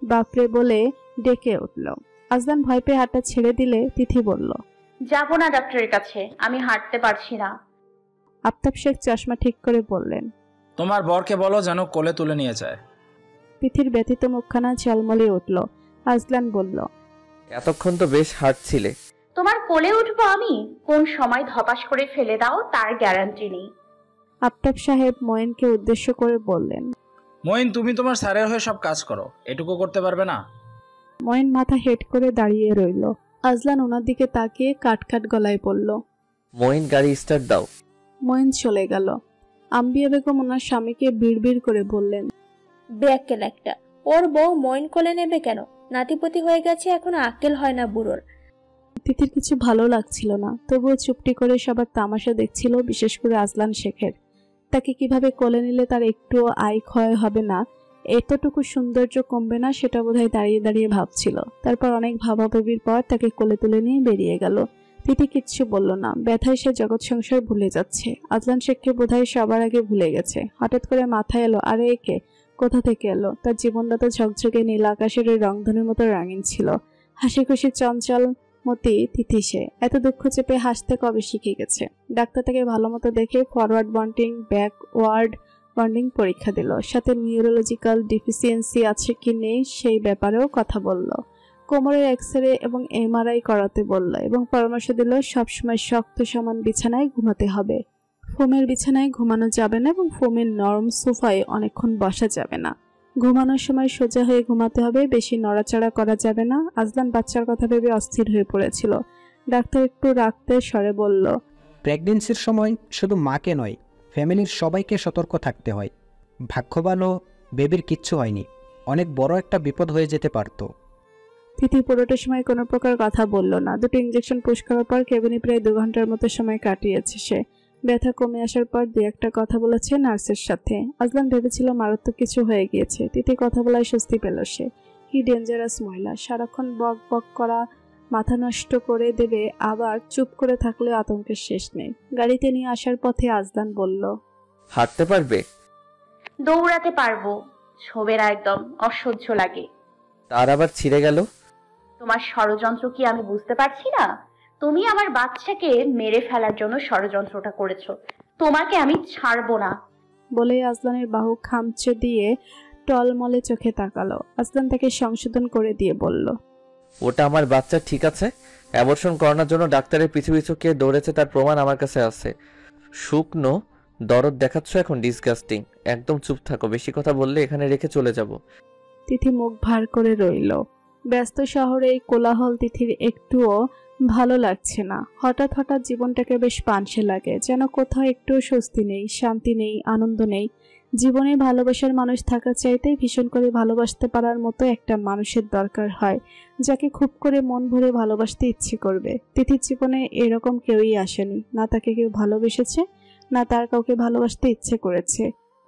বাপরে বলে ডেকে উঠল। আজলান ভয় পেয়ে হাতটা ছেড়ে দিলে তিথি বলল, যাব না ডাক্তারের কাছে, আমি হাঁটতে পারছি না। আফতাব শেখ চশমা ঠিক করে বললেন, তোমার বরকে বলো যেন কোলে তুলে নিয়ে যায়। তিথির ব্যথিত মুখখানা ঝলমলে উঠল। আজলান বলল, এতক্ষণ তো বেশ হাঁটছিলে। তোমার কোলে উঠবো আমি? কোন সময় ধপাস করে ফেলে দাও তার গ্যারান্টি নেই। আফতাব সাহেব ময়েনকে উদ্দেশ্য করে বললেন, মইন, তুমি তোমার স্যারের হয়ে সব কাজ করো, এটুকু করতে পারবে না? ময়েন মাথা হেট করে দাঁড়িয়ে রইল। আজলান ওনার দিকে তাকিয়ে কাটকাট গলায় বলল, মইন, গাড়ি স্টার্ট দাও। ময়েন চলে গেল। আম্বিয়া বেগম ওনার স্বামীকে বিড়বিড় করে বললেন, বেয়াক্কেল একটা, ওর বউ মইন কোলে নেবে কেন? নাতিপতি হয়ে গেছে, এখনো আক্কেল হয় না বুড়োর। তিথির কিছু ভালো লাগছিল না, তবুও চুপটি করে সবার তামাশা দেখছিল, বিশেষ করে আজলান শেখের। তাকে কিভাবে কোলে নিলে তার একটুও আয় ক্ষয় হবে না, এতটুকু সৌন্দর্য কমবে না, সেটা বোধহয় দাঁড়িয়ে দাঁড়িয়ে ভাবছিল। তারপর অনেক ভাবাভাবির পর তাকে কোলে তুলে নিয়ে বেরিয়ে গেল। তিথি কিচ্ছু বলল না, ব্যথায় সে জগৎ সংসার ভুলে যাচ্ছে। আজলান শেখকে বোধহয় সবার আগে ভুলে গেছে। হঠাৎ করে মাথায় এলো, আরে একে কোথা থেকে এলো? তার জীবনদাতা ঝকঝকে নীল আকাশের ওই রংধনুর মতো রাঙিন ছিল। হাসি খুশি চঞ্চল মতি তিথি সে। এত দুঃখ চেপে হাসতে কবে শিখে গেছে। ডাক্তার তাকে ভালো মতো দেখে ফরওয়ার্ড বন্ডিং, ব্যাকওয়ার্ড বন্ডিং পরীক্ষা দিল, সাথে নিউরোলজিক্যাল ডিফিসিয়েন্সি আছে কি নেই সেই ব্যাপারেও কথা বলল। কোমরের এক্সরে এবং এমআরআই করাতে বলল এবং পরামর্শ দিল সবসময় শক্ত সমান বিছানায় ঘুমাতে হবে। ফোমের বিছানায় ঘুমানো যাবে না এবং ফোমের নরম সোফায় অনেকক্ষণ বসা যাবে না। ঘুমানোর সময় সোজা হয়ে ঘুমাতে হবে, বেশি নড়াচড়া করা যাবে না। আজলান বাচ্চার কথা ভেবে অস্থির হয়ে পড়েছিল। ডাক্তার একটু রাখতে স্বরে বলল, প্রেগনেন্সির সময় শুধু মাকে নয়, ফ্যামিলির সবাইকে সতর্ক থাকতে হয়। ভাগ্যবানও বেবির কিচ্ছু হয়নি, অনেক বড় একটা বিপদ হয়ে যেতে পারত। তিথি পুরোটা সময় কোনো প্রকার কথা বলল না। দুটো ইঞ্জেকশন পুশ করার পর কেবিনে প্রায় 2 ঘন্টার মতো সময় কাটিয়েছে সে। ব্যথা কমে আসার পর 2-1টা কথা বলেছে নার্সের সাথে। আজলান ভেবেছিল মারাত্মক কিছু হয়ে গিয়েছে। তিথি কথা বলায় স্বস্তি পেল সে। কি ডেঞ্জারাস মহিলা, সারাক্ষণ বক বক করা, মাথা নষ্ট করে দেবে, আবার চুপ করে থাকলে আতঙ্কের শেষ নেই। গাড়িতে নিয়ে আসার পথে আজলান বলল, হাঁটতে পারবে? দৌড়াতে পারবো, ছোবেরা একদম অসহ্য লাগে। তার আবার ছিঁড়ে গেল। তোমার ষড়যন্ত্র কি আমি বুঝতে পারছি না? তুমি আমার বাচ্চাকে মেরে ফেলার জন্য ষড়যন্ত্রটা করেছো, তোমাকে আমি ছাড়বো না। বলে আজলানের বাহু খামচে দিয়ে টলমলে চোখে তাকালো। আজলান তাকে সংশোধন করে দিয়ে বলল, ওটা আমার বাচ্চা, ঠিক আছে? অ্যাবর্শন করানোর জন্য ডাক্তারের পিছু পিছু কে দৌড়েছে তার প্রমাণ আমার কাছে আছে। শুকনো দরদ দেখাচ্ছ এখন, ডিসগাস্টিং। একদম চুপ থাকো, বেশি কথা বললে এখানে রেখে চলে যাব। তিথি মুখ ভার করে রইল। ব্যস্ত শহরে এই কোলাহল তিথির একটুও ভালো লাগছে না। হঠাৎ হঠাৎ জীবনটাকে বেশ পানসে লাগে, যেন কোথাও একটুও স্বস্তি নেই, শান্তি নেই, আনন্দ নেই। জীবনে ভালোবাসার মানুষ থাকা চাইতেই ভীষণ করে ভালোবাসতে পারার মতো একটা মানুষের দরকার হয়, যাকে খুব করে মন ভরে ভালোবাসতে ইচ্ছে করবে। তিথির জীবনে এরকম কেউই আসেনি, না তাকে কেউ ভালোবেসেছে, না তার কাউকে ভালোবাসতে ইচ্ছে করেছে।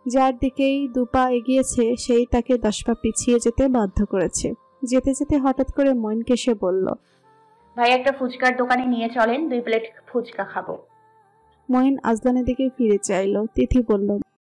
যার দিকেই দুপা এগিয়েছে সেই তাকে 10 পা পিছিয়ে যেতে বাধ্য করেছে। যেতে যেতে হঠাৎ করে মইনকে সে বলল, ভাই একটা ফুচকার দোকানে নিয়ে চলেন, 2 প্লেট ফুচকা খাবো। মইন আজলানের দিকে ফিরে চাইল। তিথি বলল,